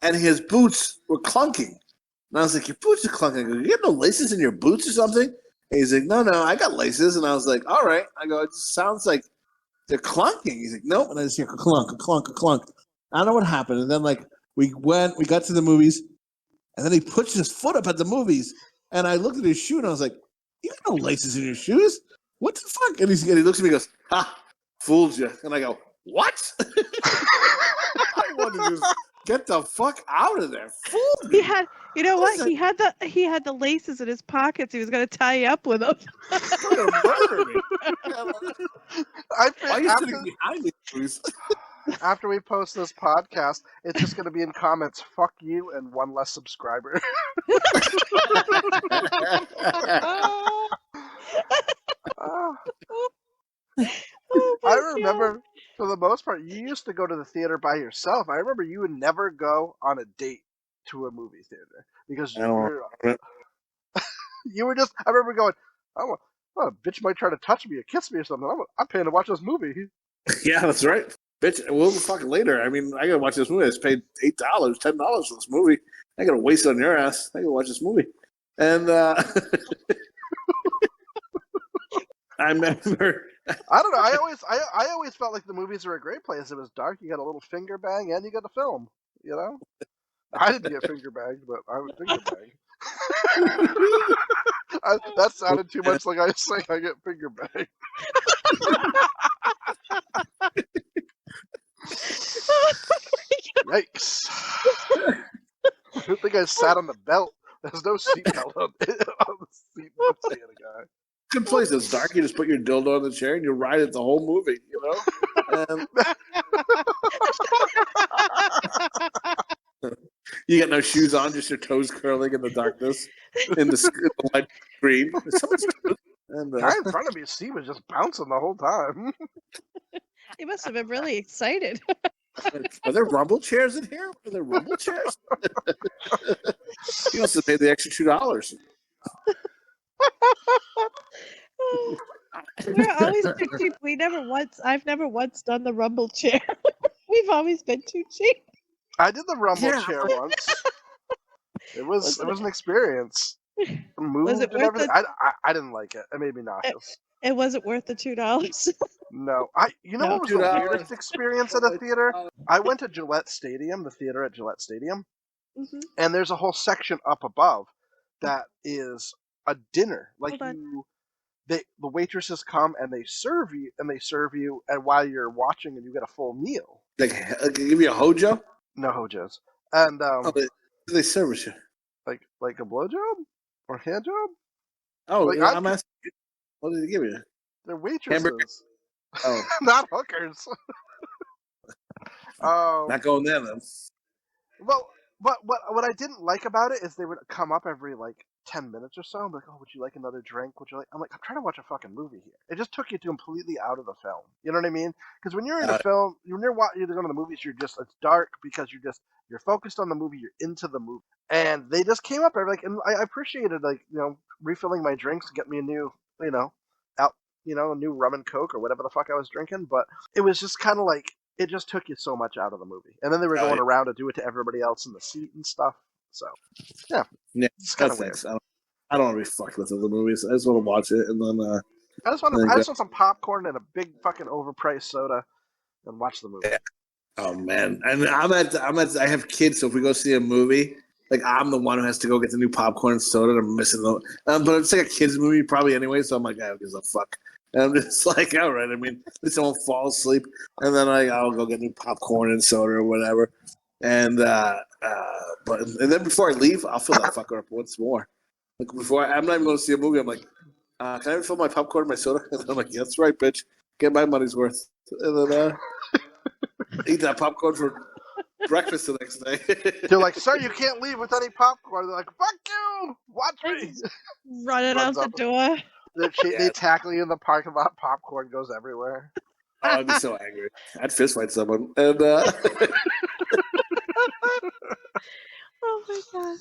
and his boots were clunking. And I was like, "Your boots are clunking." I go, "You have no laces in your boots or something?" And he's like, No, I got laces." And I was like, "All right." I go, "It just sounds like they're clunking." He's like, "Nope." And I just hear a clunk, a clunk, a clunk. I don't know what happened. And then like we got to the movies, and then he puts his foot up at the movies, and I looked at his shoe, and I was like, "You got no laces in your shoes? What the fuck?" And he looks at me and goes, "Ha, fooled you." And I go, "What?" I wanted to just get the fuck out of there. Fooled me. He had, you know what? He had the laces in his pockets. He was going to tie you up with them. You're gonna murder me. Why are you sitting behind me, please? After we post this podcast, it's just going to be in comments, "Fuck you" and one less subscriber. I remember, for the most part, you used to go to the theater by yourself. I remember you would never go on a date to a movie theater because you were just. I remember going, "Oh, a bitch might try to touch me or kiss me or something. I'm paying to watch this movie." Yeah, that's right. Bitch, we'll fuck later. I mean, I gotta watch this movie. I just paid $8, $10 for this movie. I gotta waste it on your ass. I gotta watch this movie. And I remember. I don't know. I always felt like the movies were a great place. It was dark. You got a little finger bang, and you got a film. You know, I didn't get finger banged, but I was finger banged. That sounded too much like I was saying I get finger banged. Yikes! I don't think I sat on the belt. There's no seatbelt on the seat. I'm seeing a guy. Good place. It's dark. You just put your dildo on the chair and you ride it the whole movie. You know. You got no shoes on, just your toes curling in the darkness, in the light screen. And the guy in front of me, Steve, was just bouncing the whole time. He must have been really excited. Are there rumble chairs in here? Are there rumble chairs? He must have paid the extra $2. We're always too cheap. I've never once done the rumble chair. We've always been too cheap. I did the rumble chair once. It was an experience. Moved and everything. I didn't like it. It made me nauseous. It wasn't worth the $2. No, what was the weirdest experience at a theater? I went to Gillette Stadium, the theater at Gillette Stadium, and there's a whole section up above that is a dinner. Like the waitresses come and they serve you, and while you're watching, and you get a full meal. Like give you a hojo? No hojos. And they service you like a blowjob or hand job? Oh, like, I'm asking. What did they give you? They're waitresses. Hamburgers. Oh, not hookers. Not going there then. Well, what I didn't like about it is they would come up every 10 minutes or so. I'm like, oh, would you like another drink? Would you like? I'm like, I'm trying to watch a fucking movie here. It just took you completely out of the film. You know what I mean? Because when you're in a film, when you're going to the movies, it's dark because you're focused on the movie. You're into the movie, and they just came up every and I appreciated refilling my drinks, get me a new a new rum and coke or whatever the fuck I was drinking. But it was just kind of it just took you so much out of the movie, and then they were going around to do it to everybody else in the seat and stuff. So, yeah, it's kind of weird. I don't want to be fucked with other movies. I just want to watch it, and then I just want some popcorn and a big fucking overpriced soda, and watch the movie. Yeah. Oh man, and I have kids, so if we go see a movie, I'm the one who has to go get the new popcorn and soda. And I'm missing them, but it's a kids movie probably anyway, so I'm like, I don't give a fuck. And I'm just all right. I mean, at least I won't fall asleep, and then I'll go get new popcorn and soda or whatever. And then before I leave, I'll fill that fucker up once more. I'm not even going to see a movie. I'm like, can I refill my popcorn and my soda? And I'm like, yeah, that's right, bitch. Get my money's worth. And then eat that popcorn for breakfast the next day. They're like, sir, you can't leave with any popcorn. They're like, fuck you! Watch me! Running out the door. They tackle you in the parking lot. Popcorn goes everywhere. Oh, I'd be so angry. I'd fist fight someone. And oh my god.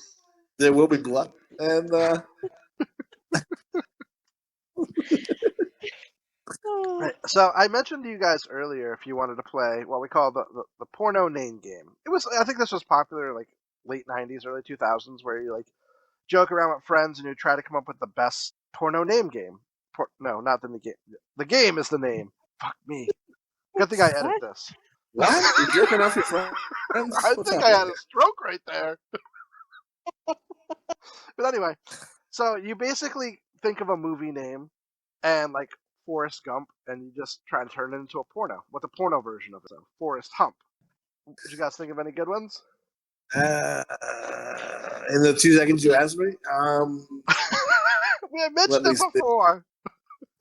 There will be blood. And Right. So I mentioned to you guys earlier if you wanted to play what we call the porno name game. I think this was popular late 90s, early 2000s, where you joke around with friends and you try to come up with the best porno name game. No, not the game. The game is the name. Fuck me. Good thing I edit this. What? You're jerking off your friends? I think I had a stroke right there. But anyway, so you basically think of a movie name and Forrest Gump, and you just try to turn it into a porno. What the porno version of it? So, Forrest Hump. Did you guys think of any good ones? In the 2 seconds you asked me? We had mentioned it before.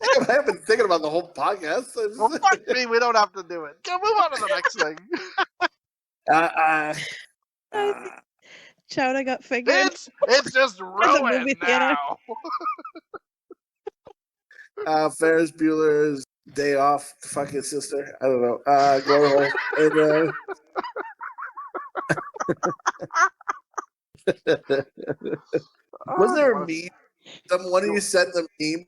I have been thinking about the whole podcast. Well, fuck me, we don't have to do it. Can we move on to the next thing? Chowder got figured. It's just ruined now. Ferris Bueller's Day Off, fuck his sister. I don't know. Go and, was there a meme? One of you sent the meme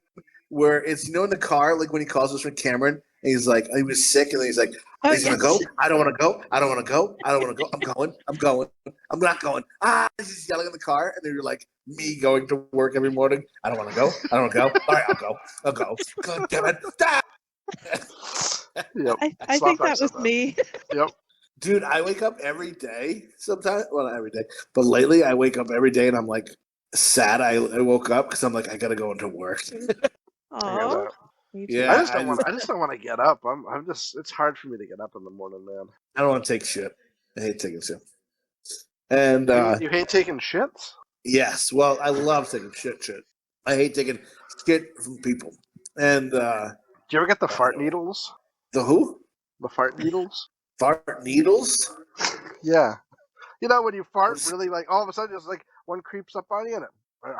where it's in the car, when he calls us from Cameron, and he's like, he was sick, and then he's like, he's gonna go. I don't want to go. I don't want to go. I don't want to go. I'm going. I'm going. I'm not going. He's just yelling in the car, and then you're like me going to work every morning. I don't want to go. I don't want to go. All right, I'll go. I'll go. God damn it. Yep. I think that was me. Yep. Dude, I wake up every day sometimes. Well, not every day, but lately I wake up every day and I'm sad I woke up because I'm I got to go into work. Oh. Yeah, I just don't want to get up. It's hard for me to get up in the morning, man. I don't want to take shit. I hate taking shit. And you hate taking shits? Yes. Well, I love taking shit. I hate taking shit from people. And do you ever get the fart needles? The who? The fart needles? Fart needles? Yeah. You know, when you fart, really, like, all of a sudden, just like one creeps up on you and it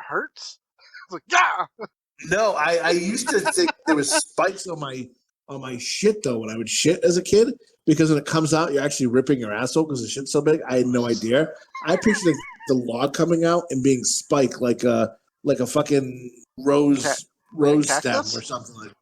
hurts. It's like, yeah. No, I used to think there was spikes on my shit though when I would shit as a kid, because when it comes out, you're actually ripping your asshole because the shit's so big. I had no idea. I pictured the log coming out and being spiked like a fucking rose stem or something like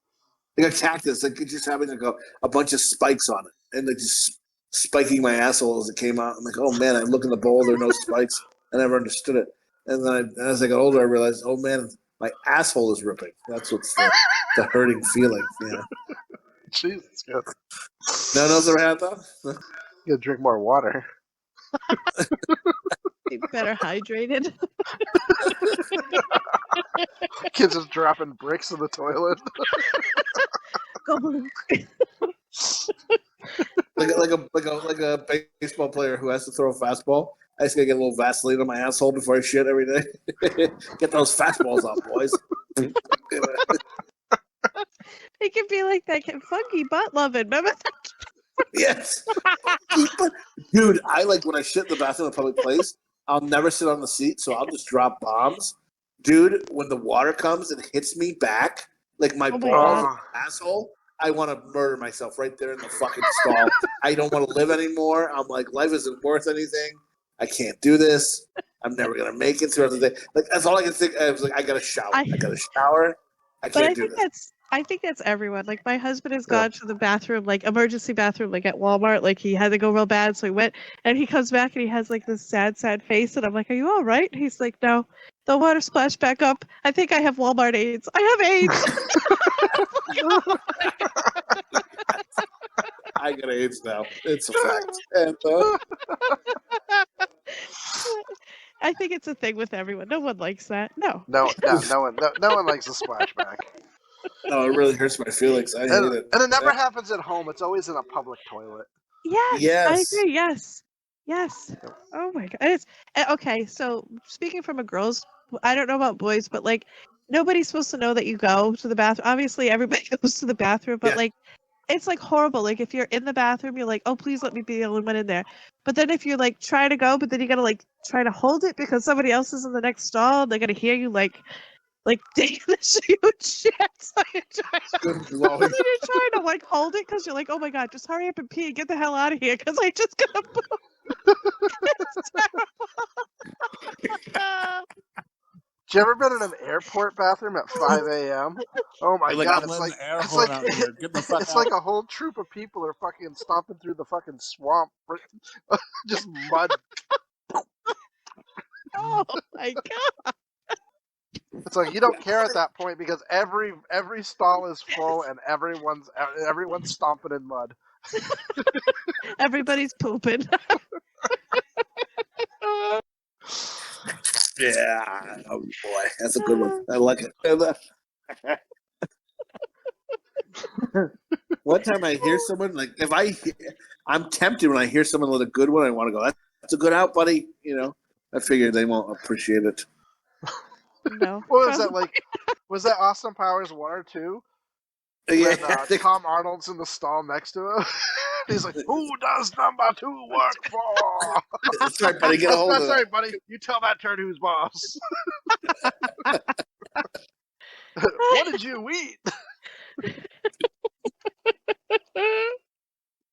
a cactus, like just having like a bunch of spikes on it and like just spiking my asshole as it came out. I'm like, oh man, I look in the bowl, there are no spikes. I never understood it. And then as I got older, I realized, oh man, my asshole is ripping. That's what's the hurting feeling. Yeah. Jesus, good. No one else ever had that? You gotta drink more water. Be better hydrated. Kids just dropping bricks in the toilet. like a baseball player who has to throw a fastball. I just gotta get a little Vaseline on my asshole before I shit every day. Get those fastballs out, boys. It could be like that funky butt loving. Remember that? Yes. Dude, I like when I shit in the bathroom in a public place, I'll never sit on the seat, so I'll just drop bombs. Dude, when the water comes and hits me back, like my balls, asshole, I want to murder myself right there in the fucking stall. I don't want to live anymore. I'm like, life isn't worth anything. I can't do this. I'm never going to make it throughout the day. Like, that's all I can think. I was like, I got to shower. I got to shower. I can't do this. I think that's everyone. Like, my husband has gone to the bathroom, like emergency bathroom, like at Walmart. Like, he had to go real bad, so he went, and he comes back and he has like this sad face, and I'm like, "Are you all right?" And he's like, "No, the water splashed back up. I think I have Walmart AIDS. I have AIDS." I got AIDS now. It's a fact. And, I think it's a thing with everyone. No one likes that. No one likes a splashback. No, it really hurts my feelings. I hate it. And it never happens at home. It's always in a public toilet. Yes. I agree. Yes. Oh my God. It's okay. So speaking from a girl's, I don't know about boys, but like nobody's supposed to know that you go to the bathroom. Obviously, everybody goes to the bathroom, but like it's like horrible. Like if you're in the bathroom, you're like, oh, please let me be the only one in there. But then if you're like trying to go, but then you gotta like try to hold it because somebody else is in the next stall, and they're gonna hear you like taking this huge shit. So you're trying to like hold it because you're like, oh my God, just hurry up and pee and get the hell out of here because I just got to poop. It's terrible. Did you ever been in an airport bathroom at 5 a.m.? Oh my God, it's like a whole troop of people are fucking stomping through the fucking swamp. Just mud. Oh my God. It's like you don't care at that point because every stall is full and everyone's stomping in mud. Everybody's pooping. Yeah. Oh boy, that's a good one. I like it. One time I hear someone like I'm tempted when I hear someone with a good one. I want to go. That's a good out, buddy. You know, I figured they won't appreciate it. No. What was that like? Was that Austin Powers 1 or 2? Yeah. When, Tom Arnold's in the stall next to him. He's like, "Who does number 2 work for?" That's right, buddy. Get a hold of it. That's right, buddy. You tell that turd who's boss. What did you eat?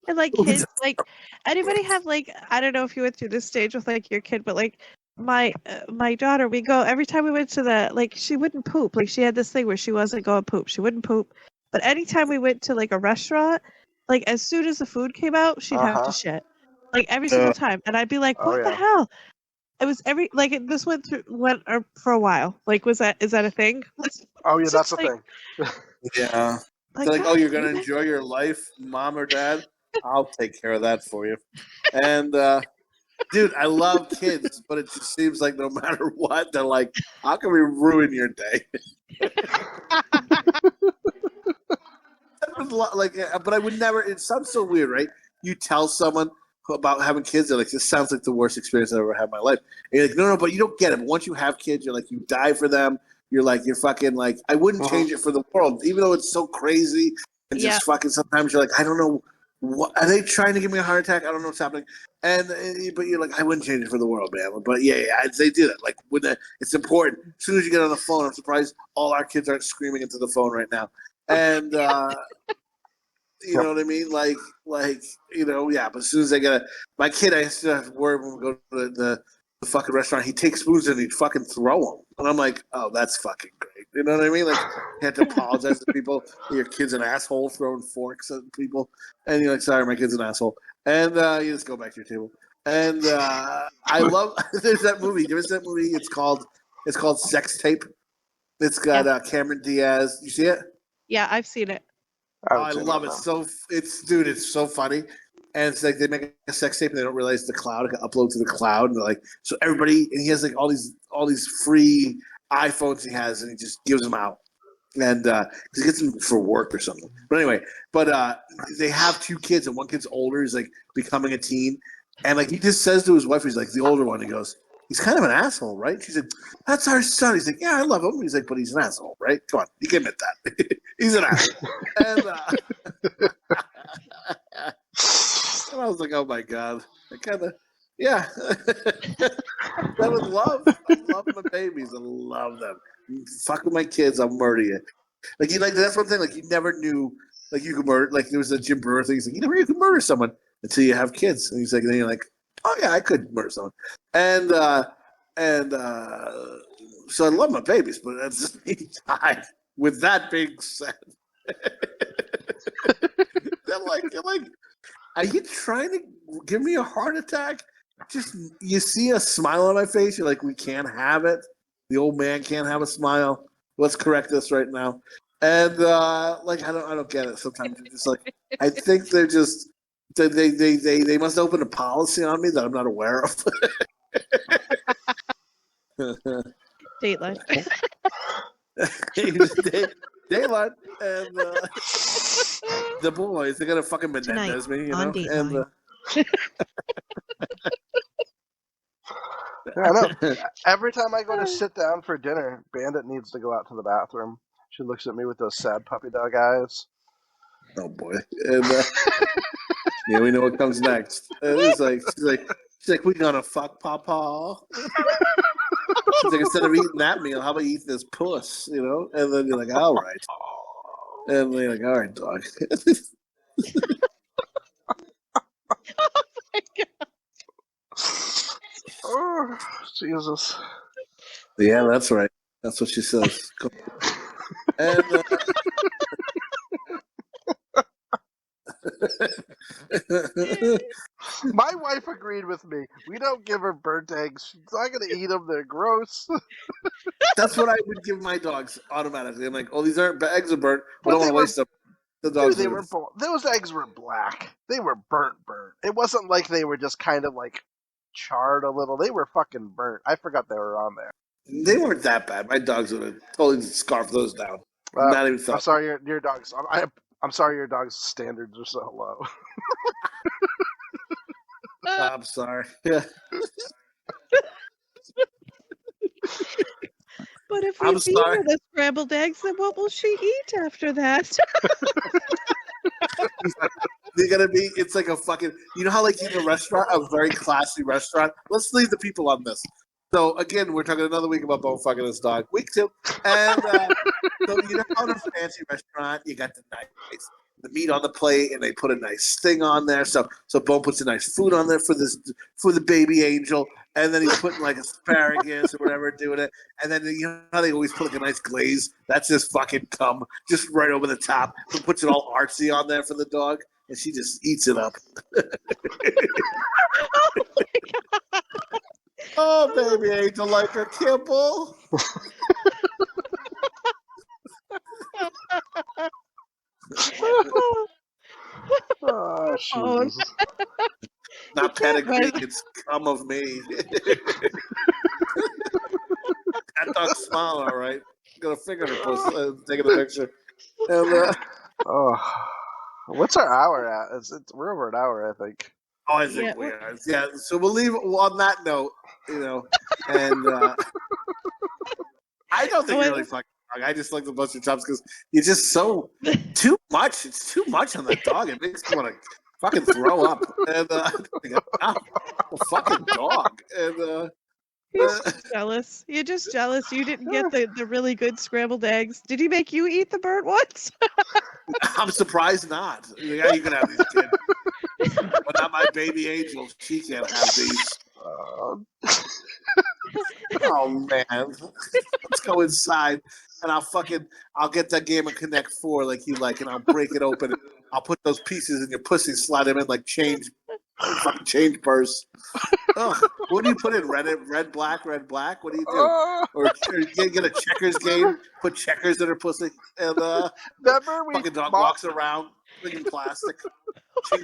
And like kids, like anybody have like I don't know if you went through this stage with like your kid, but like my daughter, we go every time we went to the like she wouldn't poop. Like she had this thing where she wasn't going to poop. She wouldn't poop. But anytime we went to like a restaurant, like as soon as the food came out, she'd have to shit. Like every single time. And I'd be like, what the hell? It was this went for a while. Like is that a thing? Oh yeah, that's a thing. Yeah. Like, oh, you're gonna enjoy your life, mom or dad? I'll take care of that for you. And dude, I love kids, but it just seems like no matter what, they're like, how can we ruin your day? But I would never. It sounds so weird, right? You tell someone about having kids, they're like, this sounds like the worst experience I've ever had in my life. And you're like, no, but you don't get it. But once you have kids, you're like, you die for them. You're fucking like, I wouldn't change it for the world, even though it's so crazy and just fucking. Sometimes you're like, I don't know what, are they trying to give me a heart attack? I don't know what's happening. But you're like, I wouldn't change it for the world, man. But yeah, they do that. Like it's important. As soon as you get on the phone, I'm surprised all our kids aren't screaming into the phone right now. And you know what I mean? Like yeah. But as soon as they get my kid, I used to have to worry when we go to the fucking restaurant. He takes spoons and he'd fucking throw them, and I'm like, oh, that's fucking great. You know what I mean? Like, you have to apologize to people. Your kid's an asshole throwing forks at people, and you're like, sorry, my kid's an asshole, and you just go back to your table. And I love there's that movie. There is that movie. It's called Sex Tape. It's got Cameron Diaz. You see it? Yeah, I've seen it. I love it. It's so funny. And it's like they make a sex tape and they don't realize the cloud can upload to the cloud. And they're like, so everybody, and he has like all these free iPhones he has, and he just gives them out. And he gets them for work or something. But anyway, they have 2 kids, and one kid's older. He's like becoming a teen. And like he just says to his wife, he's like, the older one, he goes, he's kind of an asshole, right? She said, that's our son. He's like, yeah, I love him. He's like, but he's an asshole, right? Come on, you can admit that. He's an asshole. And and I was like, oh my God. I kind of, yeah. That was love. I love my babies. I love them. You fuck with my kids, I'll murder you. Like, that's one thing, like, you never knew, like, you could murder, like, there was a Jim Brewer thing. He's like, you never knew you could murder someone until you have kids. And he's like, and then you're like, oh yeah, I could murder someone. And so I love my babies, but at the same time, with that being said, they're like, are you trying to give me a heart attack? Just you see a smile on my face, you're like, we can't have it. The old man can't have a smile. Let's correct this right now. And like I don't get it. Sometimes you're just like, I think they're just they must open a policy on me that I'm not aware of. Dateline. Daylight and the boys, they're gonna fucking Menendez me, you know. And, I know. Every time I go to sit down for dinner, Bandit needs to go out to the bathroom. She looks at me with those sad puppy dog eyes. Oh boy! And yeah, we know what comes next. And she's like, we gonna fuck Papa. She's like, instead of eating that meal, how about eating this puss? You know? And then you're like, all right. And they're like, all right, dog. Oh my God. Oh, Jesus. Yeah, that's right. That's what she says. And my wife agreed with me. We don't give her burnt eggs. She's not going to eat them. They're gross. That's what I would give my dogs automatically. I'm like, oh, these aren't eggs are burnt. We don't want to waste them. The dogs. Dude, those eggs were black. They were burnt. It wasn't like they were just kind of like charred a little. They were fucking burnt. I forgot they were on there. They weren't that bad. My dogs would have totally scarfed those down. Not even thought. I'm sorry, your dogs. I'm sorry, your dog's standards are so low. I'm sorry. Yeah. But if we feed her the scrambled eggs, then what will she eat after that? They're gonna be. It's like a fucking. You know how like in a restaurant, a very classy restaurant. Let's leave the people on this. So again, we're talking another week about Bone fucking his dog. Week 2, and so you know how in a fancy restaurant you got the meat on the plate, and they put a nice thing on there. So Bone puts a nice food on there for the baby angel, and then he's putting like asparagus or whatever, doing it, and then you know how they always put like a nice glaze. That's just fucking cum, just right over the top. He puts it all artsy on there for the dog, and she just eats it up. Oh my God. Oh, baby angel, like a kibble. Oh, Jesus. Not pedigree, it's cum of me. That dog's smile, all right. Got a finger to post, taking a picture. And, what's our hour at? We're over an hour, I think. Oh, I think we are. Yeah, so we'll leave on that note, you know, and I don't think you're really fucking dog. I just like the bunch of chops because you're just so too much. It's too much on that dog. It makes me want to fucking throw up. And a fucking dog. And You're just jealous. You're just jealous. You didn't get the really good scrambled eggs. Did he make you eat the burnt ones? I'm surprised not. Yeah, you can have these kids. But not my baby Angel. She can't have these. Oh, man. Let's go inside. And I'll get that game of Connect 4 like you like, and I'll break it open. I'll put those pieces in your pussy, slide them in like fucking change purse. Ugh. What do you put in? Red, black? What do you do? Or get a checkers game, put checkers in her pussy, and fucking dog walks around in plastic.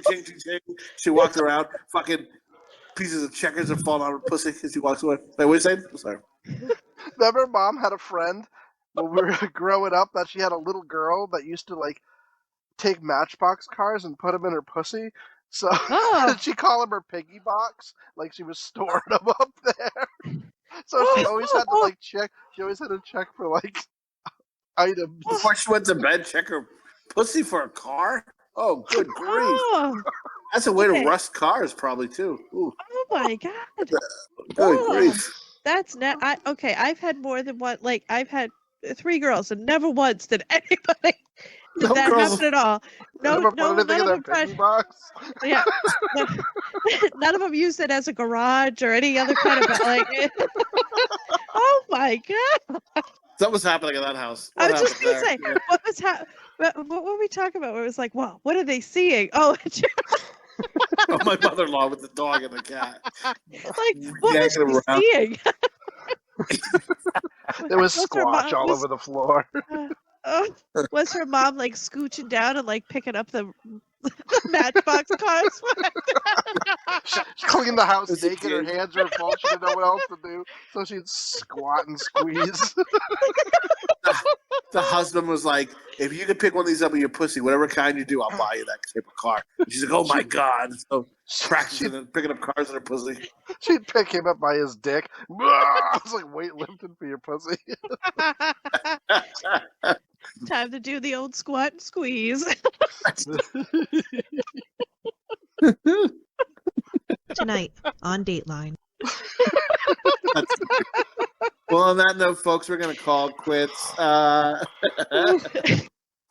Ching. She walks around, fucking pieces of checkers are falling on her pussy as she walks away. Wait, what are you saying? I'm sorry. Remember, Mom had a friend when we were growing up that she had a little girl that used to like take Matchbox cars and put them in her pussy. So she called them her piggy box, like she was storing them up there. So she always had to like check. She always had to check for like items before she went to bed. Check her pussy for a car. Oh, good grief! That's a way to rust cars, probably too. Ooh. Oh my god! Good grief! That's okay. I've had more than one. Like I've had 3 girls, and never once did anybody. Did that happen at all? No, none of them tried. Yeah, none of them used it as a garage or any other kind of like. Oh my god! Something was happening in that house. I was just gonna say, what was what were we talking about? Where it was like, well, what are they seeing? Oh, my mother-in-law with the dog and the cat. Like, what was she seeing? There was squash all over the floor. Was her mom like scooching down and like picking up the Matchbox cars? She cleaned the house naked. Her hands were full. She didn't know what else to do, so she'd squat and squeeze. The husband was like, "If you could pick one of these up with your pussy, whatever kind you do, I'll buy you that type of car." And she's like, "Oh my god!" So practicing and picking up cars in her pussy. She'd pick him up by his dick. It's like weightlifting for your pussy. Time to do the old squat and squeeze. Tonight on Dateline. Well, on that note, folks, we're going to call it quits.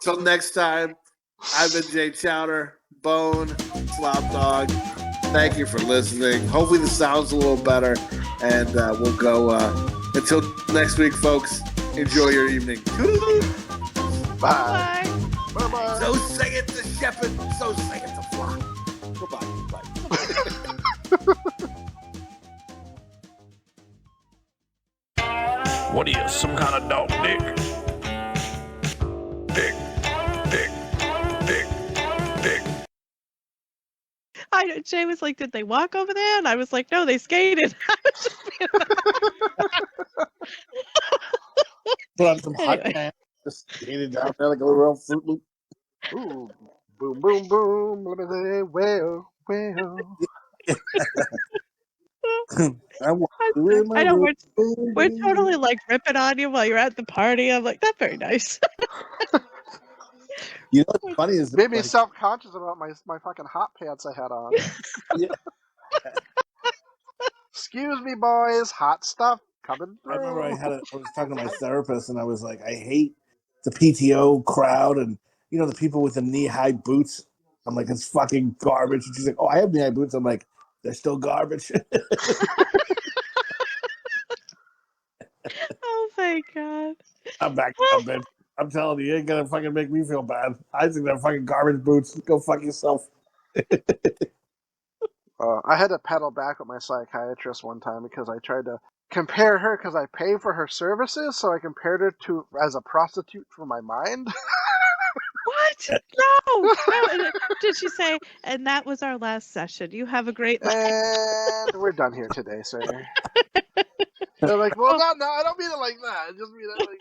Till next time, I've been Jay Chowder, Bone, Slopdog. Thank you for listening. Hopefully the sound's a little better, and we'll go until next week, folks. Enjoy your evening. Bye. Bye. So say it to shepherd, so say it to flock. Goodbye. What are you, some kind of dog, Dick? Dick. I know. Jay was like, "Did they walk over there?" And I was like, "No, they skated." Put on some hot pants, just skated down there like a little Fruit Loop. Ooh, boom, boom, boom. Let me say, well. I know we're totally like ripping on you while you're at the party. I'm like, that's very nice. You know what's funny is made me self-conscious about my fucking hot pants I had on. Yeah. Excuse me, boys. Hot stuff coming through. I remember I was talking to my therapist, and I was like, I hate the PTO crowd and the people with the knee-high boots. I'm like, it's fucking garbage. And she's like, oh, I have knee-high boots. I'm like, they're still garbage. Oh my god. I'm back up, man. I'm telling you ain't gonna fucking make me feel bad. I think they're fucking garbage boots. Go fuck yourself. I had to pedal back with my psychiatrist one time because I tried to compare her because I pay for her services, so I compared her to as a prostitute for my mind. What? No. Did she say, and that was our last session. You have a great life. And we're done here today, sir. They're like, well, no, I don't mean it like that. I just mean it like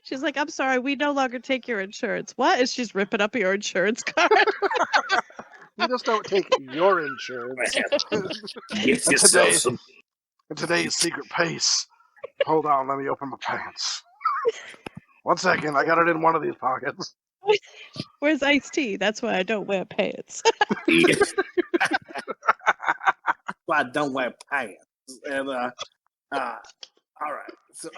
She's like, I'm sorry, we no longer take your insurance. What? Is she's ripping up your insurance card? We just don't take your insurance. In today's secret pace. Hold on, let me open my pants. 1 second, I got it in one of these pockets. Where's iced tea? That's why I don't wear pants. Why I don't wear pants. And all right. So